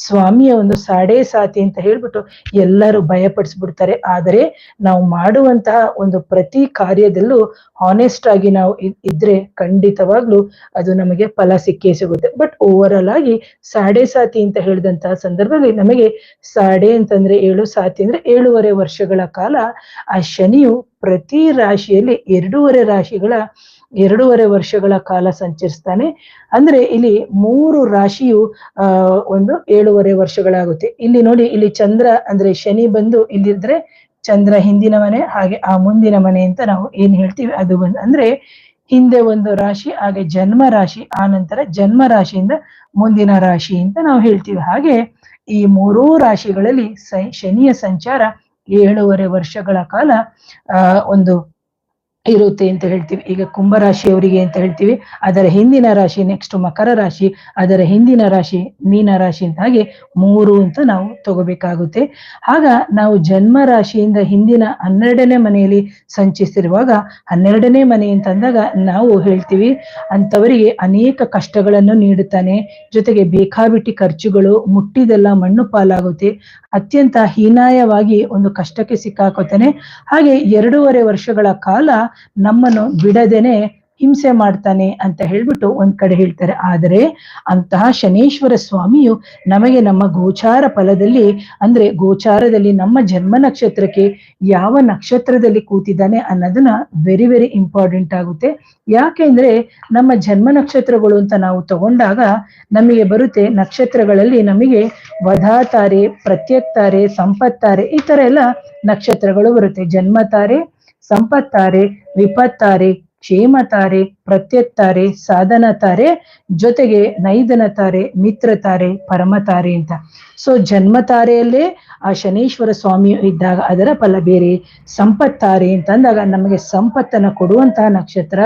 ಸ್ವಾಮಿಯ ಒಂದು ಸಾಡೆ ಸಾತಿ ಅಂತ ಹೇಳ್ಬಿಟ್ಟು ಎಲ್ಲರೂ ಭಯಪಡಿಸ್ಬಿಡ್ತಾರೆ. ಆದರೆ ನಾವು ಮಾಡುವಂತಹ ಒಂದು ಪ್ರತಿ ಕಾರ್ಯದಲ್ಲೂ ಹಾನೆಸ್ಟ್ ಆಗಿ ನಾವು ಇದ್ರೆ ಖಂಡಿತವಾಗ್ಲೂ ಅದು ನಮಗೆ ಫಲ ಸಿಕ್ಕೇ ಸಿಗುತ್ತೆ. ಬಟ್ ಓವರ್ ಆಲ್ ಆಗಿ ಸಾಡೆ ಸಾತಿ ಅಂತ ಹೇಳಿದಂತಹ ಸಂದರ್ಭದಲ್ಲಿ ನಮಗೆ ಸಾಡೆ ಅಂತಂದ್ರೆ 7, ಸಾತಿ ಅಂದ್ರೆ 7.5 ವರ್ಷಗಳ ಕಾಲ ಆ ಶನಿಯು ಪ್ರತಿ ರಾಶಿಯಲ್ಲಿ 2.5 ವರ್ಷಗಳ ಕಾಲ ಸಂಚರಿಸ್ತಾನೆ. ಅಂದ್ರೆ ಇಲ್ಲಿ 3 ರಾಶಿಯು ಒಂದು 7.5 ವರ್ಷಗಳಾಗುತ್ತೆ. ಇಲ್ಲಿ ನೋಡಿ, ಇಲ್ಲಿ ಚಂದ್ರ ಅಂದ್ರೆ ಶನಿ ಬಂದು ಇಲ್ಲಿದ್ರೆ ಚಂದ್ರ ಹಿಂದಿನ ಮನೆ, ಹಾಗೆ ಆ ಮುಂದಿನ ಮನೆ ಅಂತ ನಾವು ಏನ್ ಹೇಳ್ತೀವಿ ಅದು ಅಂದ್ರೆ ಹಿಂದೆ ಒಂದು ರಾಶಿ, ಹಾಗೆ ಜನ್ಮ ರಾಶಿ, ಆ ನಂತರ ಜನ್ಮ ರಾಶಿಯಿಂದ ಮುಂದಿನ ರಾಶಿ ಅಂತ ನಾವು ಹೇಳ್ತೀವಿ. ಹಾಗೆ ಈ 3 ರಾಶಿಗಳಲ್ಲಿ ಶನಿಯ ಸಂಚಾರ 7.5 ವರ್ಷಗಳ ಕಾಲ ಒಂದು ಇರುತ್ತೆ ಅಂತ ಹೇಳ್ತೀವಿ. ಈಗ ಕುಂಭರಾಶಿಯವರಿಗೆ ಅಂತ ಹೇಳ್ತೀವಿ, ಅದರ ಹಿಂದಿನ ರಾಶಿ ನೆಕ್ಸ್ಟ್ ಮಕರ ರಾಶಿ, ಅದರ ಹಿಂದಿನ ರಾಶಿ ಮೀನ ರಾಶಿ ಅಂತ ಹಾಗೆ 3 ಅಂತ ನಾವು ತಗೋಬೇಕಾಗುತ್ತೆ. ಆಗ ನಾವು ಜನ್ಮ ರಾಶಿಯಿಂದ ಹಿಂದಿನ 12ನೇ ಮನೆಯಲ್ಲಿ ಸಂಚರಿಸಿರುವಾಗ, 12ನೇ ಮನೆ ಅಂತ ಅಂದಾಗ ನಾವು ಹೇಳ್ತೀವಿ ಅಂತವರಿಗೆ ಅನೇಕ ಕಷ್ಟಗಳನ್ನು ನೀಡುತ್ತಾನೆ, ಜೊತೆಗೆ ಬೇಕಾಬಿಟ್ಟಿ ಖರ್ಚುಗಳು, ಮುಟ್ಟಿದೆಲ್ಲ ಮಣ್ಣು ಪಾಲಾಗುತ್ತೆ, ಅತ್ಯಂತ ಹೀನಾಯವಾಗಿ ಒಂದು ಕಷ್ಟಕ್ಕೆ ಸಿಕ್ಕಾಕೋತಾನೆ. ಹಾಗೆ 2.5 ವರ್ಷಗಳ ಕಾಲ ನಮ್ಮನ್ನು ಬಿಡದೇನೆ ಹಿಂಸೆ ಮಾಡ್ತಾನೆ ಅಂತ ಹೇಳ್ಬಿಟ್ಟು ಒಂದ್ ಕಡೆ ಹೇಳ್ತಾರೆ. ಆದರೆ ಅಂತಹ ಶನೇಶ್ವರ ಸ್ವಾಮಿಯು ನಮಗೆ ನಮ್ಮ ಗೋಚಾರ ಫಲದಲ್ಲಿ, ಅಂದ್ರೆ ಗೋಚಾರದಲ್ಲಿ ನಮ್ಮ ಜನ್ಮ ನಕ್ಷತ್ರಕ್ಕೆ ಯಾವ ನಕ್ಷತ್ರದಲ್ಲಿ ಕೂತಿದ್ದಾನೆ ಅನ್ನೋದನ್ನ ವೆರಿ ವೆರಿ ಇಂಪಾರ್ಟೆಂಟ್ ಆಗುತ್ತೆ. ಯಾಕೆಂದ್ರೆ ನಮ್ಮ ಜನ್ಮ ನಕ್ಷತ್ರಗಳು ಅಂತ ನಾವು ತಗೊಂಡಾಗ ನಮಗೆ ಬರುತ್ತೆ, ನಕ್ಷತ್ರಗಳಲ್ಲಿ ನಮಗೆ ವಧಾತಾರೆ, ಪ್ರತ್ಯಕ್ತಾರೆ, ಸಂಪತ್ತಾರೆ, ಈ ತರ ಎಲ್ಲ ನಕ್ಷತ್ರಗಳು ಬರುತ್ತೆ. ಜನ್ಮತಾರೆ, ಸಂಪತ್ತಾರೆ, ವಿಪತ್ತಾರೆ, ಕ್ಷೇಮತಾರೆ, ಪ್ರತ್ಯಕ್ತಾರೆ, ಸಾಧನತಾರೆ, ಜೊತೆಗೆ ನೈದನತಾರೆ, ಮಿತ್ರತಾರೆ, ಪರಮತಾರೆ ಅಂತ. ಸೊ ಜನ್ಮತಾರೆಯಲ್ಲೇ ಆ ಶನೇಶ್ವರ ಸ್ವಾಮಿ ಇದ್ದಾಗ ಅದರ ಫಲ ಬೇರೆ. ಸಂಪತ್ತಾರೆ ಅಂತ ಅಂದಾಗ ನಮಗೆ ಸಂಪತ್ತನ್ನ ಕೊಡುವಂತಹ ನಕ್ಷತ್ರ.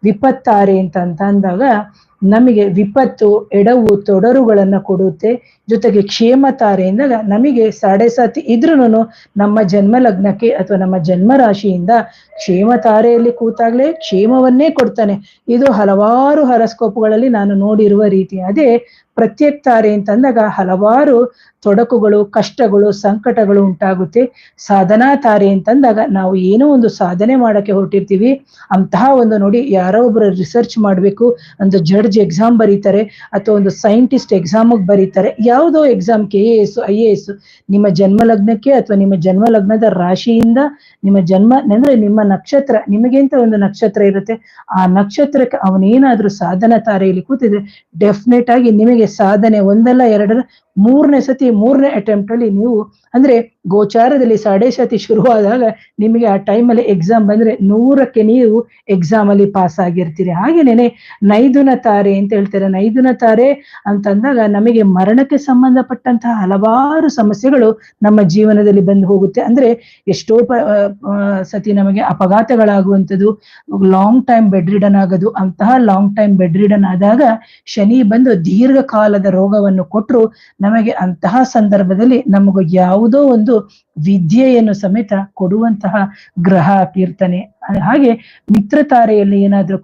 ವಿಪತ್ತಾರೆ ಅಂತ ಅಂದಾಗ ನಮಗೆ ವಿಪತ್ತು, ಎಡವು, ತೊಡರುಗಳನ್ನ ಕೊಡುತ್ತೆ. ಜೊತೆಗೆ ಕ್ಷೇಮತಾರೆ ಎಂದಾಗ ನಮಗೆ ಸಾಡೆ ಸಾತಿ ಇದ್ರೂನು ನಮ್ಮ ಜನ್ಮ ಲಗ್ನಕ್ಕೆ ಅಥವಾ ನಮ್ಮ ಜನ್ಮ ರಾಶಿಯಿಂದ ಕ್ಷೇಮತಾರೆಯಲ್ಲಿ ಕೂತಾಗ್ಲೇ ಕ್ಷೇಮವನ್ನೇ ಕೊಡ್ತಾನೆ. ಇದು ಹಲವಾರು ಹರಸ್ಕೋಪ್ಗಳಲ್ಲಿ ನಾನು ನೋಡಿರುವ ರೀತಿ. ಅದೇ ಪ್ರತ್ಯಕ್ತಾರೆ ಅಂತಂದಾಗ ಹಲವಾರು ತೊಡಕುಗಳು, ಕಷ್ಟಗಳು, ಸಂಕಟಗಳು ಉಂಟಾಗುತ್ತೆ. ಸಾಧನಾ ತಾರೆ ಅಂತಂದಾಗ ನಾವು ಏನೋ ಒಂದು ಸಾಧನೆ ಮಾಡಕ್ಕೆ ಹೊರಟಿರ್ತೀವಿ, ಅಂತಹ ಒಂದು ನೋಡಿ, ಯಾರೋ ಒಬ್ರು ರಿಸರ್ಚ್ ಮಾಡ್ಬೇಕು, ಒಂದು ಜಡ್ಜ್ ಎಕ್ಸಾಮ್ ಬರೀತಾರೆ ಅಥವಾ ಒಂದು ಸೈಂಟಿಸ್ಟ್ ಎಕ್ಸಾಮ್ ಬರೀತಾರೆ, ಯಾವುದೋ ಎಕ್ಸಾಮ್ KAS IAS, ನಿಮ್ಮ ಜನ್ಮ ಲಗ್ನಕ್ಕೆ ಅಥವಾ ನಿಮ್ಮ ಜನ್ಮ ಲಗ್ನದ ರಾಶಿಯಿಂದ ನಿಮ್ಮ ಜನ್ಮ ಅಂದ್ರೆ ನಿಮ್ಮ ನಕ್ಷತ್ರ, ನಿಮಗೆ ಅಂತ ಒಂದು ನಕ್ಷತ್ರ ಇರುತ್ತೆ, ಆ ನಕ್ಷತ್ರಕ್ಕೆ ಅವನೇನಾದ್ರೂ ಸಾಧನ ತಾರೆಯಲ್ಲಿ ಕೂತಿದ್ರೆ ಡೆಫಿನೆಟ್ ಆಗಿ ನಿಮಗೆ ಸಾಧನೆ ಒಂದಲ್ಲ ಎರಡಲ್ಲ 3ನೇ ಸತಿ 3ನೇ ಅಟೆಂಪ್ಟ್ ಅಲ್ಲಿ ನೀವು, ಅಂದ್ರೆ ಗೋಚಾರದಲ್ಲಿ ಸಾಡೆ ಸಾತಿ ಶುರುವಾದಾಗ ನಿಮಗೆ ಆ ಟೈಮಲ್ಲಿ ಎಕ್ಸಾಮ್ ಬಂದ್ರೆ 100ಕ್ಕೆ ನೀವು ಎಕ್ಸಾಮ್ ಅಲ್ಲಿ ಪಾಸ್ ಆಗಿರ್ತೀರಿ. ಹಾಗೇನೇನೆ ನೈದುನ ತಾರೆ ಅಂತ ಹೇಳ್ತಾರೆ. ನೈದುನ ತಾರೆ ಅಂತಂದಾಗ ನಮಗೆ ಮರಣಕ್ಕೆ ಸಂಬಂಧಪಟ್ಟಂತಹ ಹಲವಾರು ಸಮಸ್ಯೆಗಳು ನಮ್ಮ ಜೀವನದಲ್ಲಿ ಬಂದು ಹೋಗುತ್ತೆ. ಅಂದ್ರೆ ಎಷ್ಟೋ ಸತಿ ನಮಗೆ ಅಪಘಾತಗಳಾಗುವಂಥದ್ದು, ಲಾಂಗ್ ಟೈಮ್ ಬೆಡ್ ರಿಡನ್ ಆಗೋದು. ಅಂತಹ ಲಾಂಗ್ ಟೈಮ್ ಬೆಡ್ ರಿಡನ್ ಆದಾಗ ಶನಿ ಬಂದು ದೀರ್ಘಕಾಲದ ರೋಗವನ್ನು ಕೊಟ್ಟರು ನಮಗೆ ಅಂತಹ ಸಂದರ್ಭದಲ್ಲಿ ನಮಗೂ ಯಾವುದೋ ಒಂದು ವಿದ್ಯೆಯನ್ನು ಸಮೇತ ಕೊಡುವಂತಹ ಗ್ರಹ ಆಗಿರ್ತಾನೆ. ಹಾಗೆ ಮಿತ್ರ ತಾರೆಯಲ್ಲಿ ಏನಾದ್ರೂ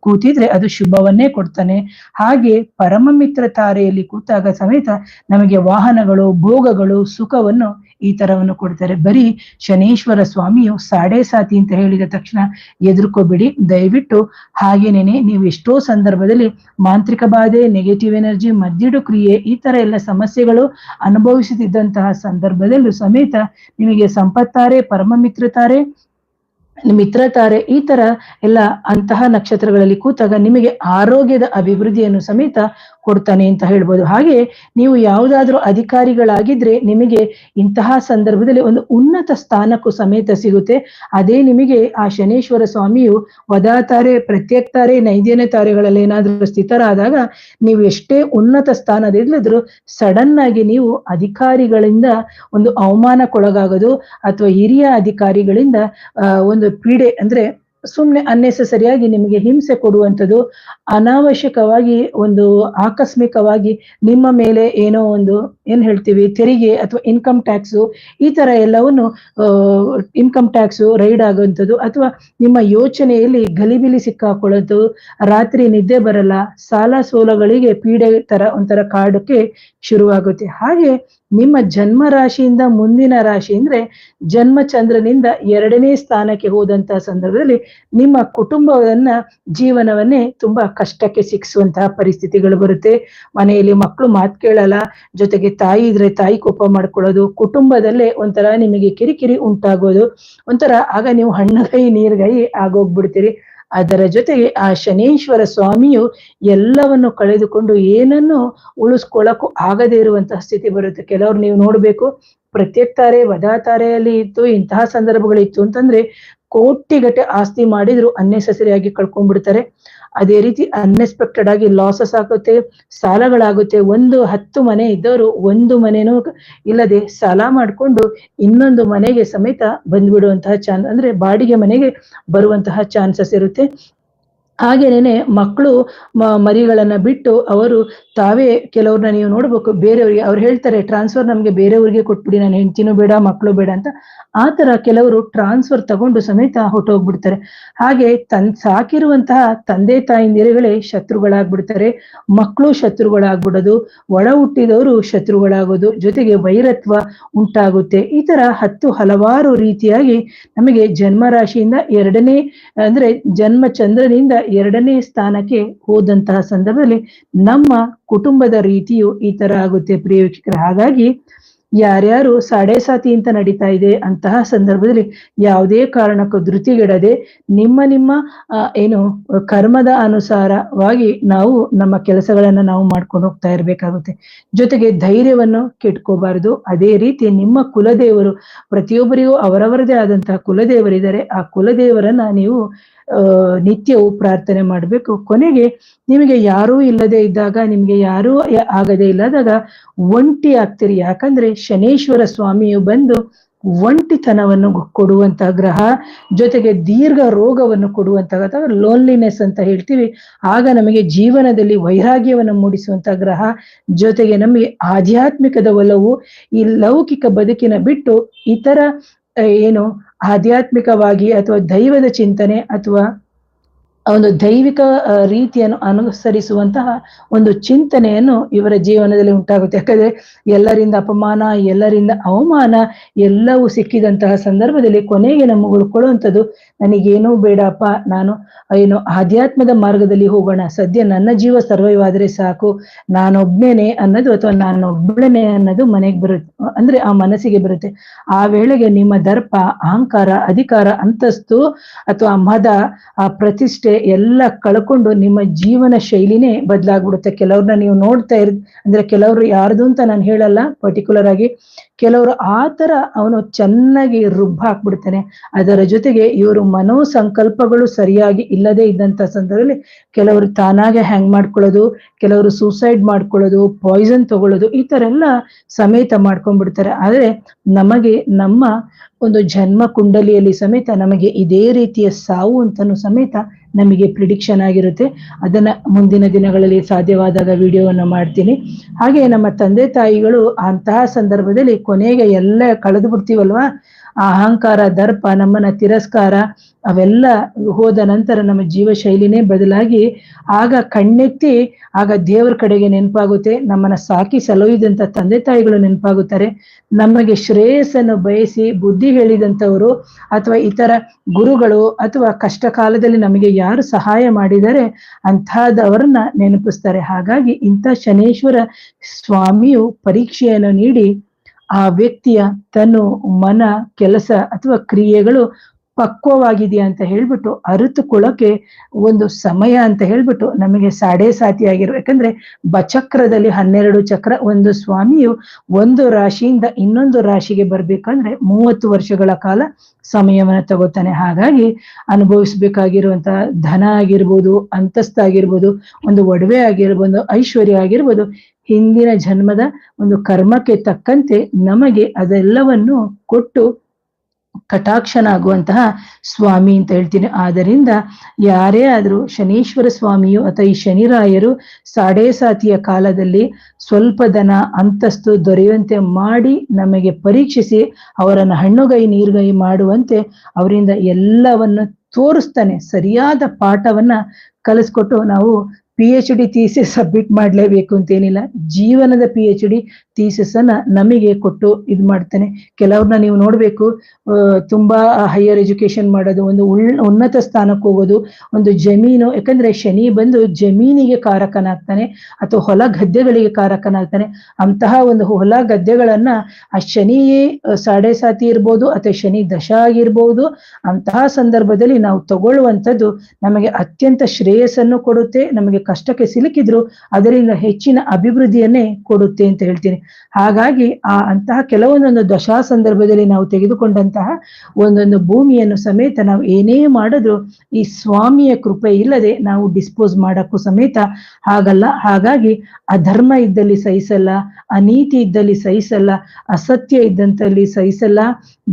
ಕೂತಿದ್ರೆ ಅದು ಶುಭವನ್ನೇ ಕೊಡ್ತಾನೆ. ಹಾಗೆ ಪರಮ ಮಿತ್ರ ತಾರೆಯಲ್ಲಿ ಕೂತಾಗ ಸಮೇತ ನಮಗೆ ವಾಹನಗಳು, ಭೋಗಗಳು, ಸುಖವನ್ನು ಈ ತರವನ್ನು ಕೊಡ್ತಾರೆ. ಬರೀ ಶನೇಶ್ವರ ಸ್ವಾಮಿಯು ಸಾಡೆ ಸಾತಿ ಅಂತ ಹೇಳಿದ ತಕ್ಷಣ ಎದುರ್ಕೋಬಿಡಿ ದಯವಿಟ್ಟು. ಹಾಗೇನೇನೆ ನೀವು ಎಷ್ಟೋ ಸಂದರ್ಭದಲ್ಲಿ ಮಾಂತ್ರಿಕ ಬಾಧೆ, ನೆಗೆಟಿವ್ ಎನರ್ಜಿ, ಮದ್ದಿಡು ಕ್ರಿಯೆ, ಈ ತರ ಎಲ್ಲ ಸಮಸ್ಯೆಗಳು ಅನುಭವಿಸುತ್ತಿದ್ದಂತಹ ಸಂದರ್ಭದಲ್ಲೂ ಸಮೇತ ನಿಮಗೆ ಸಂಪತ್ತಾರೆ, ಪರಮ ಮಿತ್ರತಾರೆ, ಮಿತ್ರತಾರೆ, ಈ ತರ ಎಲ್ಲ ಅಂತಹ ನಕ್ಷತ್ರಗಳಲ್ಲಿ ಕೂತಾಗ ನಿಮಗೆ ಆರೋಗ್ಯದ ಅಭಿವೃದ್ಧಿಯನ್ನು ಸಮೇತ ಕೊಡ್ತಾನೆ ಅಂತ ಹೇಳ್ಬೋದು. ಹಾಗೆ ನೀವು ಯಾವುದಾದ್ರೂ ಅಧಿಕಾರಿಗಳಾಗಿದ್ರೆ ನಿಮಗೆ ಇಂತಹ ಸಂದರ್ಭದಲ್ಲಿ ಒಂದು ಉನ್ನತ ಸ್ಥಾನಕ್ಕೂ ಸಮೇತ ಸಿಗುತ್ತೆ. ಅದೇ ನಿಮಗೆ ಆ ಶನೇಶ್ವರ ಸ್ವಾಮಿಯು ವದಾತಾರೆ, ಪ್ರತ್ಯಕ್ತಾರೆ, ನೈದೇನ ತಾರೆಗಳಲ್ಲಿ ಏನಾದ್ರೂ ಸ್ಥಿತರಾದಾಗ ನೀವು ಎಷ್ಟೇ ಉನ್ನತ ಸ್ಥಾನದಲ್ಲಿದ್ರು ಸಡನ್ ಆಗಿ ನೀವು ಅಧಿಕಾರಿಗಳಿಂದ ಒಂದು ಅವಮಾನಕ್ಕೊಳಗಾಗೋದು ಅಥವಾ ಹಿರಿಯ ಅಧಿಕಾರಿಗಳಿಂದ ಒಂದು ಪೀಡೆ ಅಂದ್ರೆ ಸುಮ್ನೆ ಅನ್ನೆಸೆಸರಿಯಾಗಿ ನಿಮಗೆ ಹಿಂಸೆ ಕೊಡುವಂಥದ್ದು, ಅನಾವಶ್ಯಕವಾಗಿ ಒಂದು ಆಕಸ್ಮಿಕವಾಗಿ ನಿಮ್ಮ ಮೇಲೆ ಏನೋ ಒಂದು ಏನ್ ಹೇಳ್ತೀವಿ ತೆರಿಗೆ ಅಥವಾ ಇನ್ಕಮ್ ಟ್ಯಾಕ್ಸು ಈ ತರ ಎಲ್ಲವನ್ನು ಇನ್ಕಮ್ ಟ್ಯಾಕ್ಸು ರೈಡ್ ಆಗುವಂಥದ್ದು ಅಥವಾ ನಿಮ್ಮ ಯೋಚನೆಯಲ್ಲಿ ಗಲಿಬಿಲಿ ಸಿಕ್ಕಾಕೊಳ್ಳೋದು, ರಾತ್ರಿ ನಿದ್ದೆ ಬರಲ್ಲ, ಸಾಲ ಸೋಲಗಳಿಗೆ ಪೀಡೆ ತರ ಒಂಥರ ಕಾಡಕ್ಕೆ ಶುರುವಾಗುತ್ತೆ. ಹಾಗೆ ನಿಮ್ಮ ಜನ್ಮ ರಾಶಿಯಿಂದ ಮುಂದಿನ ರಾಶಿ ಅಂದ್ರೆ ಜನ್ಮ ಚಂದ್ರನಿಂದ 2ನೇ ಸ್ಥಾನಕ್ಕೆ ಹೋದಂತಹ ಸಂದರ್ಭದಲ್ಲಿ ನಿಮ್ಮ ಕುಟುಂಬವನ್ನ ಜೀವನವನ್ನೇ ತುಂಬಾ ಕಷ್ಟಕ್ಕೆ ಸಿಕ್ಕಿಸುವಂತಹ ಪರಿಸ್ಥಿತಿಗಳು ಬರುತ್ತೆ. ಮನೆಯಲ್ಲಿ ಮಕ್ಕಳು ಮಾತು ಕೇಳಲ್ಲ, ಜೊತೆಗೆ ತಾಯಿ ಇದ್ರೆ ತಾಯಿ ಕೋಪ ಮಾಡ್ಕೊಳ್ಳೋದು, ಕುಟುಂಬದಲ್ಲೇ ಒಂಥರ ನಿಮಗೆ ಕಿರಿಕಿರಿ ಉಂಟಾಗೋದು, ಒಂಥರ ಆಗ ನೀವು ಹಣ್ಣಗೈ ನೀರ್ಗೈ ಆಗೋಗ್ಬಿಡ್ತೀರಿ. ಅದರ ಜೊತೆಗೆ ಆ ಶನೇಶ್ವರ ಸ್ವಾಮಿಯು ಎಲ್ಲವನ್ನು ಕಳೆದುಕೊಂಡು ಏನನ್ನು ಉಳಿಸ್ಕೊಳ್ಳಕ್ಕೂ ಆಗದೇ ಇರುವಂತಹ ಸ್ಥಿತಿ ಬರುತ್ತೆ. ಕೆಲವ್ರು ನೀವು ನೋಡ್ಬೇಕು, ಪ್ರತ್ಯಕ್ತಾರೆ ವದಾತಾರೆಯಲ್ಲಿ ಇತ್ತು, ಇಂತಹ ಸಂದರ್ಭಗಳಿತ್ತು ಅಂತಂದ್ರೆ ಕೋಟಿಗಟ್ಟೆ ಆಸ್ತಿ ಮಾಡಿದ್ರು ಅನ್ನೆಸೆಸರಿ ಆಗಿ ಕಳ್ಕೊಂಡ್ಬಿಡ್ತಾರೆ. ಅದೇ ರೀತಿ ಅನ್ಎಕ್ಸ್ಪೆಕ್ಟೆಡ್ ಆಗಿ ಲಾಸಸ್ ಆಗುತ್ತೆ, ಸಾಲಗಳಾಗುತ್ತೆ. 10 ಮನೆ ಇದ್ದವರು 1 ಮನೆನೂ ಇಲ್ಲದೆ ಸಾಲ ಮಾಡ್ಕೊಂಡು ಇನ್ನೊಂದು ಮನೆಗೆ ಸಮೇತ ಬಂದ್ಬಿಡುವಂತಹ ಅಂದ್ರೆ ಬಾಡಿಗೆ ಮನೆಗೆ ಬರುವಂತಹ ಚಾನ್ಸಸ್ ಇರುತ್ತೆ. ಹಾಗೇನೇನೆ ಮಕ್ಕಳು ಮರಿಗಳನ್ನ ಬಿಟ್ಟು ಅವರು ತಾವೇ ಕೆಲವ್ರನ್ನ ನೀವು ನೋಡ್ಬೇಕು, ಬೇರೆಯವ್ರಿಗೆ ಅವ್ರು ಹೇಳ್ತಾರೆ ಟ್ರಾನ್ಸ್ಫರ್ ನಮ್ಗೆ ಬೇರೆಯವ್ರಿಗೆ ಕೊಟ್ಬಿಡಿ, ನಾನು ಹೆಂಡ್ತಿನೂ ಬೇಡ ಮಕ್ಕಳು ಬೇಡ ಅಂತ. ಆ ತರ ಕೆಲವರು ಟ್ರಾನ್ಸ್ಫರ್ ತಗೊಂಡು ಸಮೇತ ಹೊಟ್ಟೋಗ್ಬಿಡ್ತಾರೆ. ಹಾಗೆ ಸಾಕಿರುವಂತಹ ತಂದೆ ತಾಯಿಂದಿರುಗಳೇ ಶತ್ರುಗಳಾಗ್ಬಿಡ್ತಾರೆ, ಮಕ್ಕಳು ಶತ್ರುಗಳಾಗ್ಬಿಡೋದು, ಒಳ ಹುಟ್ಟಿದವರು ಶತ್ರುಗಳಾಗೋದು, ಜೊತೆಗೆ ವೈರತ್ವ ಉಂಟಾಗುತ್ತೆ. ಈ ತರ ಹಲವಾರು ರೀತಿಯಾಗಿ ನಮಗೆ ಜನ್ಮ ರಾಶಿಯಿಂದ 2ನೇ ಅಂದ್ರೆ ಜನ್ಮ ಚಂದ್ರನಿಂದ 2ನೇ ಸ್ಥಾನಕ್ಕೆ ಹೋದಂತಹ ಸಂದರ್ಭದಲ್ಲಿ ನಮ್ಮ ಕುಟುಂಬದ ರೀತಿಯು ಈ ತರ ಆಗುತ್ತೆ ಪ್ರಿಯ ವೀಕ್ಷಕರೇ. ಹಾಗಾಗಿ ಯಾರ್ಯಾರು ಸಾಡೆ ಸಾತಿ ಅಂತ ನಡೀತಾ ಇದೆ ಅಂತಹ ಸಂದರ್ಭದಲ್ಲಿ ಯಾವುದೇ ಕಾರಣಕ್ಕೂ ಧೃತಿಗೆಡದೆ ನಿಮ್ಮ ಏನು ಕರ್ಮದ ಅನುಸಾರವಾಗಿ ನಾವು ನಮ್ಮ ಕೆಲಸಗಳನ್ನ ನಾವು ಮಾಡ್ಕೊಂಡು ಹೋಗ್ತಾ ಇರ್ಬೇಕಾಗುತ್ತೆ. ಜೊತೆಗೆ ಧೈರ್ಯವನ್ನು ಕೆಟ್ಕೋಬಾರದು. ಅದೇ ರೀತಿ ನಿಮ್ಮ ಕುಲದೇವರು, ಪ್ರತಿಯೊಬ್ಬರಿಗೂ ಅವರವರದೇ ಆದಂತಹ ಕುಲದೇವರಿದ್ದಾರೆ, ಆ ಕುಲದೇವರನ್ನ ನೀವು ನಿತ್ಯವೂ ಪ್ರಾರ್ಥನೆ ಮಾಡಬೇಕು. ಕೊನೆಗೆ ನಿಮಗೆ ಯಾರೂ ಇಲ್ಲದೆ ಇದ್ದಾಗ, ನಿಮ್ಗೆ ಯಾರೂ ಆಗದೆ ಇಲ್ಲದಾಗ ಒಂಟಿ ಆಗ್ತೀರಿ. ಯಾಕಂದ್ರೆ ಶನೇಶ್ವರ ಸ್ವಾಮಿಯು ಬಂದು ಒಂಟಿತನವನ್ನು ಕೊಡುವಂತಹ ಗ್ರಹ, ಜೊತೆಗೆ ದೀರ್ಘ ರೋಗವನ್ನು ಕೊಡುವಂತಹ ಅಥವಾ ಲೋನ್ಲಿನೆಸ್ ಅಂತ ಹೇಳ್ತೀವಿ, ಆಗ ನಮಗೆ ಜೀವನದಲ್ಲಿ ವೈರಾಗ್ಯವನ್ನು ಮೂಡಿಸುವಂತಹ ಗ್ರಹ, ಜೊತೆಗೆ ನಮಗೆ ಆಧ್ಯಾತ್ಮಿಕದ ಒಲವು, ಈ ಲೌಕಿಕ ಬದುಕಿನ ಬಿಟ್ಟು ಇತರ ಏನು ಆಧ್ಯಾತ್ಮಿಕವಾಗಿ ಅಥವಾ ದೈವದ ಚಿಂತನೆ ಅಥವಾ ಒಂದು ದೈವಿಕ ರೀತಿಯನ್ನು ಅನುಸರಿಸುವಂತಹ ಒಂದು ಚಿಂತನೆಯನ್ನು ಇವರ ಜೀವನದಲ್ಲಿ ಉಂಟಾಗುತ್ತೆ. ಯಾಕಂದ್ರೆ ಎಲ್ಲರಿಂದ ಅಪಮಾನ, ಎಲ್ಲರಿಂದ ಅವಮಾನ ಎಲ್ಲವೂ ಸಿಕ್ಕಿದಂತಹ ಸಂದರ್ಭದಲ್ಲಿ ಕೊನೆಗೆ ನಮಗೆ ಉಳ್ಕೊಳ್ಳುವಂಥದ್ದು ನನಗೇನೂ ಬೇಡಪ್ಪ, ನಾನು ಏನು ಆಧ್ಯಾತ್ಮದ ಮಾರ್ಗದಲ್ಲಿ ಹೋಗೋಣ, ಸದ್ಯ ನನ್ನ ಜೀವ ಸರ್ವೈವ್ ಆದ್ರೆ ಸಾಕು, ನಾನೊಬ್ನೇನೆ ಅನ್ನೋದು ಅಥವಾ ನಾನೊಬ್ಬಳನೆ ಅನ್ನೋದು ಮನೆಗೆ ಬರುತ್ತೆ, ಅಂದ್ರೆ ಆ ಮನಸ್ಸಿಗೆ ಬರುತ್ತೆ. ಆ ವೇಳೆಗೆ ನಿಮ್ಮ ದರ್ಪ, ಅಹಂಕಾರ, ಅಧಿಕಾರ, ಅಂತಸ್ತು ಅಥವಾ ಮದ, ಆ ಪ್ರತಿಷ್ಠೆ ಎಲ್ಲ ಕಳ್ಕೊಂಡು ನಿಮ್ಮ ಜೀವನ ಶೈಲಿನೇ ಬದಲಾಗ್ಬಿಡುತ್ತೆ. ಕೆಲವ್ರನ್ನ ನೀವು ನೋಡ್ತಾ ಅಂದ್ರೆ ಕೆಲವ್ರು ಯಾರ್ದು ಅಂತ ನಾನು ಹೇಳಲ್ಲ ಪರ್ಟಿಕ್ಯುಲರ್ ಆಗಿ, ಕೆಲವರು ಆ ತರ ಅವನು ಚೆನ್ನಾಗಿ ರುಬ್ಬ ಹಾಕ್ಬಿಡ್ತಾನೆ. ಅದರ ಜೊತೆಗೆ ಇವರು ಮನೋ ಸಂಕಲ್ಪಗಳು ಸರಿಯಾಗಿ ಇಲ್ಲದೆ ಇದ್ದಂತ ಸಂದರ್ಭದಲ್ಲಿ ಕೆಲವರು ತಾನಾಗೆ ಹ್ಯಾಂಗ್ ಮಾಡ್ಕೊಳ್ಳೋದು, ಕೆಲವರು ಸೂಸೈಡ್ ಮಾಡ್ಕೊಳ್ಳೋದು, ಪಾಯ್ಸನ್ ತಗೊಳ್ಳೋದು, ಈ ತರ ಎಲ್ಲ ಸಮೇತ ಮಾಡ್ಕೊಂಡ್ಬಿಡ್ತಾರೆ. ಆದ್ರೆ ನಮಗೆ ನಮ್ಮ ಒಂದು ಜನ್ಮ ಕುಂಡಲಿಯಲ್ಲಿ ಸಮೇತ ನಮಗೆ ಇದೇ ರೀತಿಯ ಸಾವು ಅಂತನೂ ಸಮೇತ ನಮಗೆ ಪ್ರಿಡಿಕ್ಷನ್ ಆಗಿರುತ್ತೆ. ಅದನ್ನ ಮುಂದಿನ ದಿನಗಳಲ್ಲಿ ಸಾಧ್ಯವಾದಾಗ ವಿಡಿಯೋವನ್ನು ಮಾಡ್ತೀನಿ. ಹಾಗೆ ನಮ್ಮ ತಂದೆ ತಾಯಿಗಳು ಅಂತಹ ಸಂದರ್ಭದಲ್ಲಿ ಕೊನೆಗೆ ಎಲ್ಲ ಕಳೆದು ಬಿಡ್ತೀವಲ್ವಾ, ಆ ಅಹಂಕಾರ, ದರ್ಪ, ನಮ್ಮನ್ನ ತಿರಸ್ಕಾರ ಅವೆಲ್ಲ ಹೋದ ನಂತರ ನಮ್ಮ ಜೀವ ಶೈಲಿನೇ ಬದಲಾಗಿ ಆಗ ಕಣ್ಣೆತ್ತಿ ಆಗ ದೇವರ ಕಡೆಗೆ ನೆನಪಾಗುತ್ತೆ, ನಮ್ಮನ್ನ ಸಾಕಿ ಸಲುಹಿದಂತ ತಂದೆ ತಾಯಿಗಳು ನೆನಪಾಗುತ್ತಾರೆ, ನಮಗೆ ಶ್ರೇಯಸ್ಸನ್ನು ಬಯಸಿ ಬುದ್ಧಿ ಹೇಳಿದಂಥವರು ಅಥವಾ ಇತರ ಗುರುಗಳು ಅಥವಾ ಕಷ್ಟ ಕಾಲದಲ್ಲಿ ನಮಗೆ ಯಾರು ಸಹಾಯ ಮಾಡಿದರೆ ಅಂಥದವರನ್ನ ನೆನಪಿಸ್ತಾರೆ. ಹಾಗಾಗಿ ಇಂಥ ಶನೇಶ್ವರ ಸ್ವಾಮಿಯು ಪರೀಕ್ಷೆಯನ್ನು ನೀಡಿ ಆ ವ್ಯಕ್ತಿಯ ತನು, ಮನ, ಕೆಲಸ ಅಥವಾ ಕ್ರಿಯೆಗಳು ಪಕ್ವವಾಗಿದೆಯಾ ಅಂತ ಹೇಳ್ಬಿಟ್ಟು ಅರಿತುಕೊಳ್ಳೋಕೆ ಒಂದು ಸಮಯ ಅಂತ ಹೇಳ್ಬಿಟ್ಟು ನಮಗೆ ಸಾಡೆ ಸಾತಿ ಆಗಿರೋ. ಯಾಕಂದ್ರೆ ಬಚಕ್ರದಲ್ಲಿ 12 ಚಕ್ರ, ಒಂದು ಸ್ವಾಮಿಯು ಒಂದು ರಾಶಿಯಿಂದ ಇನ್ನೊಂದು ರಾಶಿಗೆ ಬರ್ಬೇಕಂದ್ರೆ 30 ವರ್ಷಗಳ ಕಾಲ ಸಮಯವನ್ನ ತಗೋತಾನೆ. ಹಾಗಾಗಿ ಅನುಭವಿಸ್ಬೇಕಾಗಿರುವಂತಹ ಧನ ಆಗಿರ್ಬೋದು, ಅಂತಸ್ತಾಗಿರ್ಬೋದು, ಒಂದು ಒಡವೆ ಆಗಿರ್ಬೋದು, ಐಶ್ವರ್ಯ ಆಗಿರ್ಬೋದು, ಹಿಂದಿನ ಜನ್ಮದ ಒಂದು ಕರ್ಮಕ್ಕೆ ತಕ್ಕಂತೆ ನಮಗೆ ಅದೆಲ್ಲವನ್ನು ಕೊಟ್ಟು ಕಟಾಕ್ಷನಾಗುವಂತಹ ಸ್ವಾಮಿ ಅಂತ ಹೇಳ್ತೀನಿ. ಆದ್ದರಿಂದ ಯಾರೇ ಆದ್ರೂ ಶನೀಶ್ವರ ಸ್ವಾಮಿಯು ಅಥವಾ ಈ ಶನಿರಾಯರು ಸಾಡೆ ಸಾತಿಯ ಕಾಲದಲ್ಲಿ ಸ್ವಲ್ಪ ಧನ ಅಂತಸ್ತು ದೊರೆಯುವಂತೆ ಮಾಡಿ ನಮಗೆ ಪರೀಕ್ಷಿಸಿ ಅವರನ್ನು ಹಣ್ಣುಗೈ ನೀರುಗೈ ಮಾಡುವಂತೆ ಅವರಿಂದ ಎಲ್ಲವನ್ನು ತೋರಿಸ್ತಾನೆ. ಸರಿಯಾದ ಪಾಠವನ್ನ ಕಲಿಸ್ಕೊಟ್ಟು ನಾವು PhD ಥೀಸಿಸ್ ಸಬ್ಮಿಟ್ ಮಾಡ್ಲೇಬೇಕು ಅಂತೇನಿಲ್ಲ. ಜೀವನದ PhD ಥೀಸಿಸ್ ಅನ್ನ ನಮಗೆ ಕೊಟ್ಟು ಮಾಡ್ತಾನೆ. ಕೆಲವ್ರನ್ನ ನೀವು ನೋಡ್ಬೇಕು, ತುಂಬಾ ಹೈಯರ್ ಎಜುಕೇಶನ್ ಮಾಡೋದು, ಒಂದು ಉನ್ನತ ಸ್ಥಾನಕ್ಕೆ ಹೋಗೋದು, ಒಂದು ಜಮೀನು, ಯಾಕಂದ್ರೆ ಶನಿ ಬಂದು ಜಮೀನಿಗೆ ಕಾರಕನಾಗ್ತಾನೆ ಅಥವಾ ಹೊಲ ಗದ್ದೆಗಳಿಗೆ ಕಾರಕನಾಗ್ತಾನೆ. ಅಂತಹ ಒಂದು ಹೊಲ ಗದ್ದೆಗಳನ್ನ ಆ ಶನಿಯೇ ಸಾಡೆ ಸಾತಿ ಇರ್ಬೋದು ಅಥವಾ ಶನಿ ದಶ ಆಗಿರ್ಬೋದು. ಅಂತಹ ಸಂದರ್ಭದಲ್ಲಿ ನಾವು ತಗೊಳ್ಳುವಂಥದ್ದು ನಮಗೆ ಅತ್ಯಂತ ಶ್ರೇಯಸ್ಸನ್ನು ಕೊಡುತ್ತೆ. ನಮಗೆ ಕಷ್ಟಕ್ಕೆ ಸಿಲುಕಿದ್ರು ಅದರಿಂದ ಹೆಚ್ಚಿನ ಅಭಿವೃದ್ಧಿಯನ್ನೇ ಕೊಡುತ್ತೆ ಅಂತ ಹೇಳ್ತೀನಿ. ಹಾಗಾಗಿ ಅಂತಹ ಕೆಲವೊಂದೊಂದು ದಶಾ ಸಂದರ್ಭದಲ್ಲಿ ನಾವು ತೆಗೆದುಕೊಂಡಂತಹ ಒಂದೊಂದು ಭೂಮಿಯನ್ನು ಸಮೇತ ನಾವು ಏನೇ ಮಾಡಿದ್ರು ಈ ಸ್ವಾಮಿಯ ಕೃಪೆ ಇಲ್ಲದೆ ನಾವು ಡಿಸ್ಪೋಸ್ ಮಾಡಕ್ಕೂ ಸಮೇತ ಹಾಗಲ್ಲ. ಹಾಗಾಗಿ ಅಧರ್ಮ ಇದ್ದಲ್ಲಿ ಸಹಿಸಲ್ಲ, ಅನೀತಿ ಇದ್ದಲ್ಲಿ ಸಹಿಸಲ್ಲ, ಅಸತ್ಯ ಇದ್ದಂತಲ್ಲಿ ಸಹಿಸಲ್ಲ.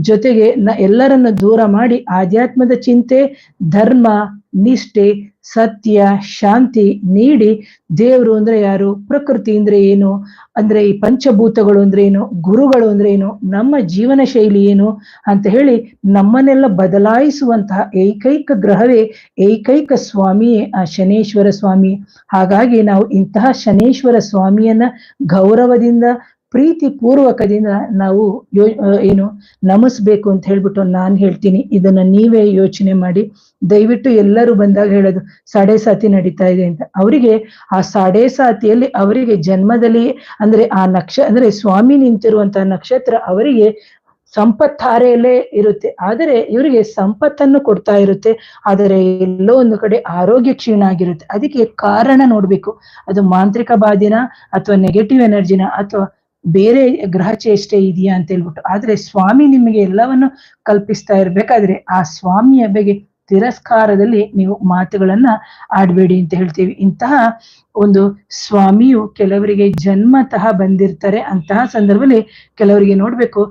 ಜೊತೆಗೆ ಎಲ್ಲರನ್ನು ದೂರ ಮಾಡಿ ಆಧ್ಯಾತ್ಮದ ಚಿಂತೆ, ಧರ್ಮ, ನಿಷ್ಠೆ, ಸತ್ಯ, ಶಾಂತಿ ನೀಡಿ ದೇವರು ಅಂದ್ರೆ ಯಾರು, ಪ್ರಕೃತಿ ಅಂದ್ರೆ ಏನು, ಅಂದ್ರೆ ಈ ಪಂಚಭೂತಗಳು ಅಂದ್ರೆ ಏನು, ಗುರುಗಳು ಅಂದ್ರೆ ಏನು, ನಮ್ಮ ಜೀವನ ಶೈಲಿ ಏನು ಅಂತ ಹೇಳಿ ನಮ್ಮನ್ನೆಲ್ಲ ಬದಲಾಯಿಸುವಂತಹ ಏಕೈಕ ಗ್ರಹವೇ, ಏಕೈಕ ಸ್ವಾಮಿಯೇ ಆ ಶನೇಶ್ವರ ಸ್ವಾಮಿ. ಹಾಗಾಗಿ ನಾವು ಇಂತಹ ಶನೇಶ್ವರ ಸ್ವಾಮಿಯನ್ನ ಗೌರವದಿಂದ ಪ್ರೀತಿ ಪೂರ್ವಕದಿಂದ ನಾವು ನಮಿಸ್ಬೇಕು ಅಂತ ಹೇಳ್ಬಿಟ್ಟು ನಾನು ಹೇಳ್ತೀನಿ. ಇದನ್ನ ನೀವೇ ಯೋಚನೆ ಮಾಡಿ. ದಯವಿಟ್ಟು ಎಲ್ಲರೂ ಬಂದಾಗ ಹೇಳೋದು ಸಾಡೆ ಸಾತಿ ನಡೀತಾ ಇದೆ ಅಂತ. ಅವರಿಗೆ ಆ ಸಾಡೆ ಸಾತಿಯಲ್ಲಿ ಅವರಿಗೆ ಜನ್ಮದಲ್ಲಿ ಅಂದ್ರೆ ಆ ಅಂದ್ರೆ ಸ್ವಾಮಿ ನಿಂತಿರುವಂತಹ ನಕ್ಷತ್ರ ಅವರಿಗೆ ಸಂಪತ್ತಾರೆಯಲ್ಲೇ ಇರುತ್ತೆ. ಆದರೆ ಇವರಿಗೆ ಸಂಪತ್ತನ್ನು ಕೊಡ್ತಾ ಇರುತ್ತೆ, ಆದರೆ ಎಲ್ಲೋ ಒಂದು ಕಡೆ ಆರೋಗ್ಯ ಕ್ಷೀಣ ಆಗಿರುತ್ತೆ. ಅದಕ್ಕೆ ಕಾರಣ ನೋಡ್ಬೇಕು, ಅದು ಮಾಂತ್ರಿಕ ಬಾಧಿನ ಅಥವಾ ನೆಗೆಟಿವ್ ಎನರ್ಜಿನ ಅಥವಾ ಬೇರೆ ಗ್ರಹ ಚೇಷ್ಟೆ ಇದೆಯಾ ಅಂತ ಹೇಳ್ಬಿಟ್ಟು. ಆದ್ರೆ ಸ್ವಾಮಿ ನಿಮಗೆ ಎಲ್ಲವನ್ನು ಕಲ್ಪಿಸ್ತಾ ಇರ್ಬೇಕಾದ್ರೆ ಆ ಸ್ವಾಮಿಯ ಬಗ್ಗೆ ತಿರಸ್ಕಾರದಲ್ಲಿ ನೀವು ಮಾತುಗಳನ್ನ ಆಡ್ಬೇಡಿ ಅಂತ ಹೇಳ್ತೀವಿ. ಇಂತಹ ಒಂದು ಸ್ವಾಮಿಯು ಕೆಲವರಿಗೆ ಜನ್ಮತಃ ಬಂದಿರ್ತಾರೆ. ಅಂತಹ ಸಂದರ್ಭದಲ್ಲಿ ಕೆಲವರಿಗೆ ನೋಡ್ಬೇಕು,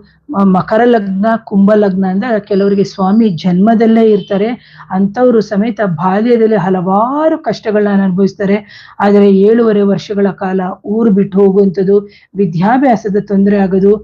ಮಕರ ಲಗ್ನ, ಕುಂಭ ಲಗ್ನ ಅಂದಾಗ ಕೆಲವರಿಗೆ ಸ್ವಾಮಿ ಜನ್ಮದಲ್ಲೇ ಇರ್ತಾರೆ. ಅಂಥವ್ರು ಸಮೇತ ಬಾಲ್ಯದಲ್ಲಿ ಹಲವಾರು ಕಷ್ಟಗಳನ್ನ ಅನುಭವಿಸ್ತಾರೆ. ಆದರೆ 7.5 ವರ್ಷಗಳ ಕಾಲ ಊರು ಬಿಟ್ಟು ಹೋಗುವಂಥದ್ದು, ವಿದ್ಯಾಭ್ಯಾಸದ ತೊಂದರೆ ಆಗೋದು,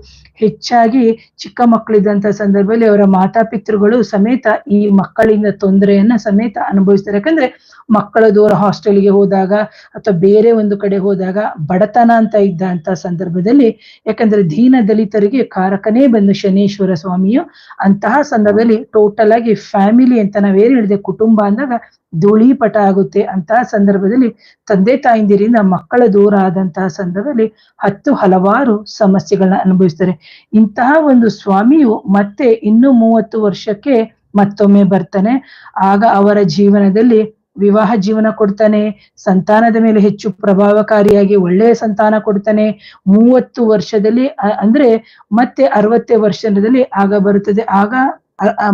ಹೆಚ್ಚಾಗಿ ಚಿಕ್ಕ ಮಕ್ಕಳಿದ್ದಂಥ ಸಂದರ್ಭದಲ್ಲಿ ಅವರ ಮಾತಾಪಿತೃಗಳು ಸಮೇತ ಈ ಮಕ್ಕಳಿಂದ ತೊಂದರೆಯನ್ನ ಸಮೇತ ಅನುಭವಿಸ್ತಾರೆ. ಯಾಕಂದ್ರೆ ಮಕ್ಕಳ ದೂರ ಹಾಸ್ಟೆಲ್ಗೆ ಹೋದಾಗ ಅಥವಾ ಬೇರೆ ಒಂದು ಕಡೆ ಹೋದಾಗ ಬಡತನ ಅಂತ ಇದ್ದಂತ ಸಂದರ್ಭದಲ್ಲಿ, ಯಾಕಂದ್ರೆ ದೀನ ದಲಿತರಿಗೆ ಕಾರಕನೇ ಬಂದು ಶನೇಶ್ವರ ಸ್ವಾಮಿಯು. ಅಂತಹ ಸಂದರ್ಭದಲ್ಲಿ ಟೋಟಲ್ ಆಗಿ ಫ್ಯಾಮಿಲಿ ಅಂತ ನಾವೇನು ಹೇಳಿದೆ, ಕುಟುಂಬ ಅಂದಾಗ ಧೂಳೀಪಟ ಆಗುತ್ತೆ. ಅಂತಹ ಸಂದರ್ಭದಲ್ಲಿ ತಂದೆ ತಾಯಿಂದಿರಿಂದ ಮಕ್ಕಳ ದೂರ ಆದಂತಹ ಸಂದರ್ಭದಲ್ಲಿ ಹಲವಾರು ಸಮಸ್ಯೆಗಳನ್ನ ಅನುಭವಿಸ್ತಾರೆ. ಇಂತಹ ಒಂದು ಸ್ವಾಮಿಯು ಮತ್ತೆ ಇನ್ನು 30 ವರ್ಷಕ್ಕೆ ಮತ್ತೊಮ್ಮೆ ಬರ್ತಾನೆ. ಆಗ ಅವರ ಜೀವನದಲ್ಲಿ ವಿವಾಹ ಜೀವನ ಕೊಡ್ತಾನೆ, ಸಂತಾನದ ಮೇಲೆ ಹೆಚ್ಚು ಪ್ರಭಾವಕಾರಿಯಾಗಿ ಒಳ್ಳೆಯ ಸಂತಾನ ಕೊಡ್ತಾನೆ. 30 ವರ್ಷದಲ್ಲಿ ಅಂದ್ರೆ ಮತ್ತೆ 60 ವರ್ಷದಲ್ಲಿ ಆಗ ಬರುತ್ತದೆ. ಆಗ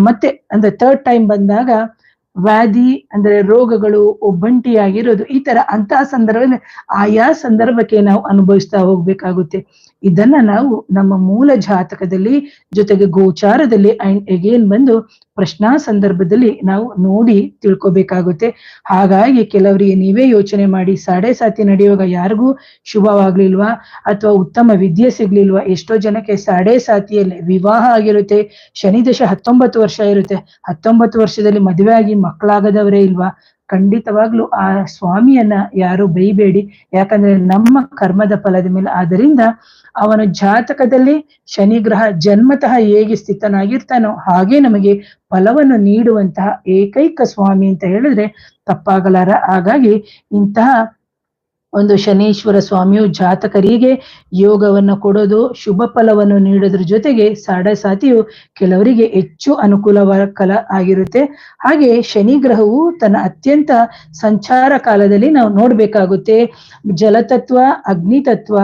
ಮತ್ತೆ ಅಂದ್ರೆ ಥರ್ಡ್ ಟೈಮ್ ಬಂದಾಗ ವ್ಯಾಧಿ ಅಂದ್ರೆ ರೋಗಗಳು, ಒಬ್ಬಂಟಿಯಾಗಿರೋದು, ಈ ತರ ಅಂತಹ ಸಂದರ್ಭದಲ್ಲಿ ಆಯಾ ಸಂದರ್ಭಕ್ಕೆ ನಾವು ಅನುಭವಿಸ್ತಾ ಹೋಗ್ಬೇಕಾಗುತ್ತೆ. ಇದನ್ನ ನಾವು ನಮ್ಮ ಮೂಲ ಜಾತಕದಲ್ಲಿ ಜೊತೆಗೆ ಗೋಚಾರದಲ್ಲಿ ಅಂಡ್ ಎಗೇನ್ ಬಂದು ಪ್ರಶ್ನಾ ಸಂದರ್ಭದಲ್ಲಿ ನಾವು ನೋಡಿ ತಿಳ್ಕೊಬೇಕಾಗುತ್ತೆ. ಹಾಗಾಗಿ ಕೆಲವರಿಗೆ ನೀವೇ ಯೋಚನೆ ಮಾಡಿ, ಸಾಡೆ ಸಾತಿ ನಡೆಯುವಾಗ ಯಾರಿಗೂ ಶುಭವಾಗ್ಲಿಲ್ವಾ ಅಥವಾ ಉತ್ತಮ ವಿದ್ಯೆ ಸಿಗ್ಲಿಲ್ವಾ? ಎಷ್ಟೋ ಜನಕ್ಕೆ ಸಾಡೆ ಸಾತಿಯಲ್ಲಿ ವಿವಾಹ ಆಗಿರುತ್ತೆ, ಶನಿ ದಶ 19 ವರ್ಷ ಇರುತ್ತೆ, 19 ವರ್ಷದಲ್ಲಿ ಮದುವೆ ಆಗಿ ಮಕ್ಕಳಾಗದವರೇ ಇಲ್ವಾ? ಖಂಡಿತವಾಗ್ಲೂ ಆ ಸ್ವಾಮಿಯನ್ನ ಯಾರು ಬೈಬೇಡಿ, ಯಾಕಂದ್ರೆ ನಮ್ಮ ಕರ್ಮದ ಫಲದ ಮೇಲೆ. ಆದ್ದರಿಂದ ಅವನ ಜಾತಕದಲ್ಲಿ ಶನಿ ಗ್ರಹ ಜನ್ಮತಃ ಹೇಗೆ ಸ್ಥಿತನಾಗಿರ್ತಾನೋ ಹಾಗೆ ನಮಗೆ ಫಲವನ್ನು ನೀಡುವಂತಹ ಏಕೈಕ ಸ್ವಾಮಿ ಅಂತ ಹೇಳಿದ್ರೆ ತಪ್ಪಾಗಲಾರ. ಹಾಗಾಗಿ ಇಂತಹ ಒಂದು ಶನೀಶ್ವರ ಸ್ವಾಮಿಯು ಜಾತಕರಿಗೆ ಯೋಗವನ್ನು ಕೊಡೋದು, ಶುಭ ಫಲವನ್ನು ನೀಡೋದ್ರ ಜೊತೆಗೆ ಸಾಡಸಾತಿಯು ಕೆಲವರಿಗೆ ಹೆಚ್ಚು ಅನುಕೂಲಕರ ಆಗಿರುತ್ತೆ. ಹಾಗೆ ಶನಿ ಗ್ರಹವು ತನ್ನ ಅತ್ಯಂತ ಸಂಚಾರ ಕಾಲದಲ್ಲಿ ನಾವು ನೋಡ್ಬೇಕಾಗುತ್ತೆ. ಜಲತತ್ವ, ಅಗ್ನಿತತ್ವ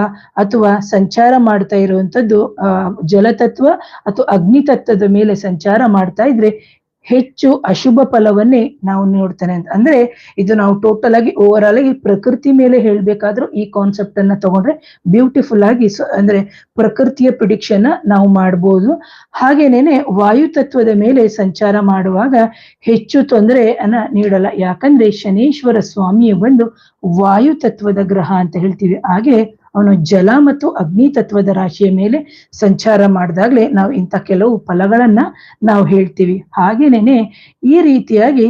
ಅಥವಾ ಸಂಚಾರ ಮಾಡ್ತಾ ಇರುವಂತದ್ದು ಜಲತತ್ವ ಅಥವಾ ಅಗ್ನಿತತ್ವದ ಮೇಲೆ ಸಂಚಾರ ಮಾಡ್ತಾ ಇದ್ರೆ ಹೆಚ್ಚು ಅಶುಭ ಫಲವನ್ನೇ ನಾವು ನೋಡ್ತಾನೆ ಅಂತ. ಅಂದ್ರೆ ಇದು ನಾವು ಟೋಟಲ್ ಆಗಿ ಓವರ್ ಆಲ್ ಆಗಿ ಪ್ರಕೃತಿ ಮೇಲೆ ಹೇಳ್ಬೇಕಾದ್ರೂ ಈ ಕಾನ್ಸೆಪ್ಟ್ ಅನ್ನ ತಗೊಂಡ್ರೆ ಬ್ಯೂಟಿಫುಲ್ ಆಗಿ ಅಂದ್ರೆ ಪ್ರಕೃತಿಯ ಪ್ರಿಡಿಕ್ಷನ್ ನಾವು ಮಾಡ್ಬೋದು. ಹಾಗೇನೇನೆ ವಾಯು ತತ್ವದ ಮೇಲೆ ಸಂಚಾರ ಮಾಡುವಾಗ ಹೆಚ್ಚು ತೊಂದರೆಯನ್ನ ನೀಡಲ್ಲ. ಯಾಕಂದ್ರೆ ಶನೀಶ್ವರ ಸ್ವಾಮಿಯು ಬಂದು ವಾಯು ತತ್ವದ ಗ್ರಹ ಅಂತ ಹೇಳ್ತೀವಿ. ಹಾಗೆ ಅವನು ಜಲ ಮತ್ತು ಅಗ್ನಿ ತತ್ವದ ರಾಶಿಯ ಮೇಲೆ ಸಂಚಾರ ಮಾಡಿದಾಗ್ಲೇ ನಾವು ಇಂಥ ಕೆಲವು ಫಲಗಳನ್ನ ನಾವು ಹೇಳ್ತೀವಿ. ಹಾಗೇನೇನೆ ಈ ರೀತಿಯಾಗಿ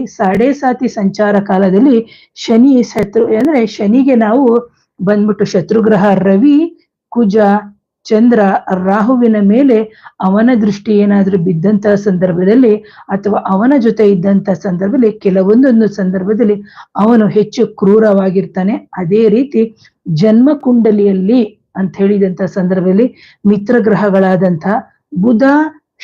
ಸಾತಿ ಸಂಚಾರ ಕಾಲದಲ್ಲಿ ಶನಿ ಅಂದ್ರೆ ಶನಿಗೆ ನಾವು ಬಂದ್ಬಿಟ್ಟು ಶತ್ರುಗ್ರಹ ರವಿ, ಕುಜ, ಚಂದ್ರ, ರಾಹುವಿನ ಮೇಲೆ ಅವನ ದೃಷ್ಟಿ ಏನಾದ್ರೂ ಬಿದ್ದಂತಹ ಸಂದರ್ಭದಲ್ಲಿ ಅಥವಾ ಅವನ ಜೊತೆ ಇದ್ದಂತ ಸಂದರ್ಭದಲ್ಲಿ ಕೆಲವೊಂದೊಂದು ಸಂದರ್ಭದಲ್ಲಿ ಅವನು ಹೆಚ್ಚು ಕ್ರೂರವಾಗಿರ್ತಾನೆ. ಅದೇ ರೀತಿ ಜನ್ಮ ಕುಂಡಲಿಯಲ್ಲಿ ಅಂತ ಹೇಳಿದಂತ ಸಂದರ್ಭದಲ್ಲಿ ಮಿತ್ರ ಗ್ರಹಗಳಾದಂತಹ ಬುಧ,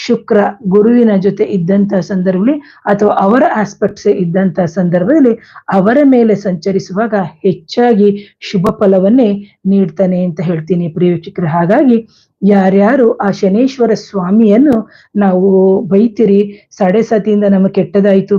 ಶುಕ್ರ, ಗುರುವಿನ ಜೊತೆ ಇದ್ದಂತಹ ಸಂದರ್ಭದಲ್ಲಿ ಅಥವಾ ಅವರ ಆಸ್ಪೆಕ್ಟ್ಸ್ ಇದ್ದಂತಹ ಸಂದರ್ಭದಲ್ಲಿ ಅವರ ಮೇಲೆ ಸಂಚರಿಸುವಾಗ ಹೆಚ್ಚಾಗಿ ಶುಭ ಫಲವನ್ನೇ ನೀಡ್ತಾನೆ ಅಂತ ಹೇಳ್ತೀನಿ ಪ್ರಿಯ ವೀಕ್ಷಕರೇ. ಹಾಗಾಗಿ ಯಾರ್ಯಾರು ಆ ಶನೇಶ್ವರ ಸ್ವಾಮಿಯನ್ನು ನಾವು ಬೈತಿರಿ, ಸಾತಿಯಿಂದ ನಮಗೆ ಕೆಟ್ಟದಾಯ್ತು,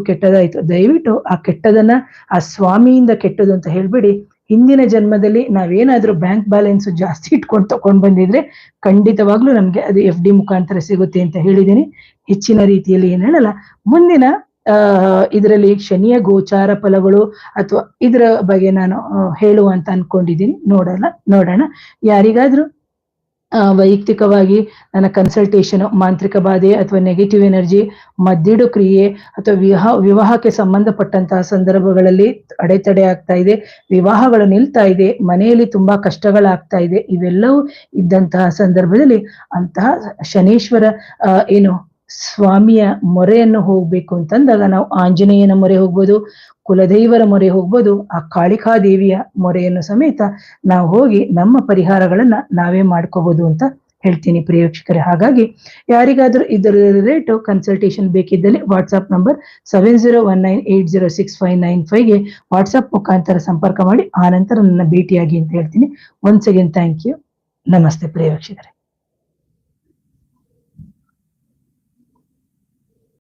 ದಯವಿಟ್ಟು ಆ ಕೆಟ್ಟದನ್ನ ಆ ಸ್ವಾಮಿಯಿಂದ ಕೆಟ್ಟದು ಅಂತ ಹೇಳ್ಬೇಡಿ. ಹಿಂದಿನ ಜನ್ಮದಲ್ಲಿ ನಾವೇನಾದ್ರೂ ಬ್ಯಾಂಕ್ ಬ್ಯಾಲೆನ್ಸ್ ಜಾಸ್ತಿ ಇಟ್ಕೊಂಡು ತಗೊಂಡ್ ಬಂದಿದ್ರೆ ಖಂಡಿತವಾಗ್ಲೂ ನಮ್ಗೆ ಅದು FD ಮುಖಾಂತರ ಸಿಗುತ್ತೆ ಅಂತ ಹೇಳಿದ್ದೀನಿ. ಹೆಚ್ಚಿನ ರೀತಿಯಲ್ಲಿ ಏನ್ ಹೇಳಲ್ಲ. ಮುಂದಿನ ಇದರಲ್ಲಿ ಶನಿಯ ಗೋಚಾರ ಫಲಗಳು ಅಥವಾ ಇದರ ಬಗ್ಗೆ ನಾನು ಹೇಳುವಂತ ಅನ್ಕೊಂಡಿದ್ದೀನಿ. ನೋಡೋಣ ಯಾರಿಗಾದ್ರೂ ವೈಯಕ್ತಿಕವಾಗಿ ನನ್ನ ಕನ್ಸಲ್ಟೇಷನ್, ಮಾಂತ್ರಿಕ ಬಾಧೆ ಅಥವಾ ನೆಗೆಟಿವ್ ಎನರ್ಜಿ, ಮದ್ದಿಡು ಕ್ರಿಯೆ ಅಥವಾ ವಿವಾಹಕ್ಕೆ ಸಂಬಂಧಪಟ್ಟಂತಹ ಸಂದರ್ಭಗಳಲ್ಲಿ ಅಡೆತಡೆ ಆಗ್ತಾ ಇದೆ, ವಿವಾಹಗಳು ನಿಲ್ತಾ ಇದೆ, ಮನೆಯಲ್ಲಿ ತುಂಬಾ ಕಷ್ಟಗಳಾಗ್ತಾ ಇದೆ, ಇವೆಲ್ಲವೂ ಇದ್ದಂತಹ ಸಂದರ್ಭದಲ್ಲಿ ಅಂತಹ ಶನೀಶ್ವರ ಸ್ವಾಮಿಯ ಮೊರೆಯನ್ನು ಹೋಗ್ಬೇಕು ಅಂತಂದಾಗ ನಾವು ಆಂಜನೇಯನ ಮೊರೆ ಹೋಗ್ಬೋದು, ಕುಲದೈವರ ಮೊರೆ ಹೋಗ್ಬೋದು, ಆ ಕಾಳಿಕಾದೇವಿಯ ಮೊರೆಯನ್ನು ಸಮೇತ ನಾವು ಹೋಗಿ ನಮ್ಮ ಪರಿಹಾರಗಳನ್ನ ನಾವೇ ಮಾಡ್ಕೋಬಹುದು ಅಂತ ಹೇಳ್ತೀನಿ ಪ್ರಿಯ ವೀಕ್ಷಕರೇ. ಹಾಗಾಗಿ ಯಾರಿಗಾದ್ರೂ ಇದರ ರಿಲೇಟೆಡ್ ಕನ್ಸಲ್ಟೇಷನ್ ಬೇಕಿದ್ದಲ್ಲಿ ವಾಟ್ಸ್ಆಪ್ ನಂಬರ್ 7019806595ಗೆ ವಾಟ್ಸ್ಆಪ್ ಮುಖಾಂತರ ಸಂಪರ್ಕ ಮಾಡಿ ಆ ನಂತರ ನನ್ನ ಭೇಟಿಯಾಗಿ ಅಂತ ಹೇಳ್ತೀನಿ. Once again thank you. ನಮಸ್ತೆ ಪ್ರಿಯ ವೀಕ್ಷಕರೇ.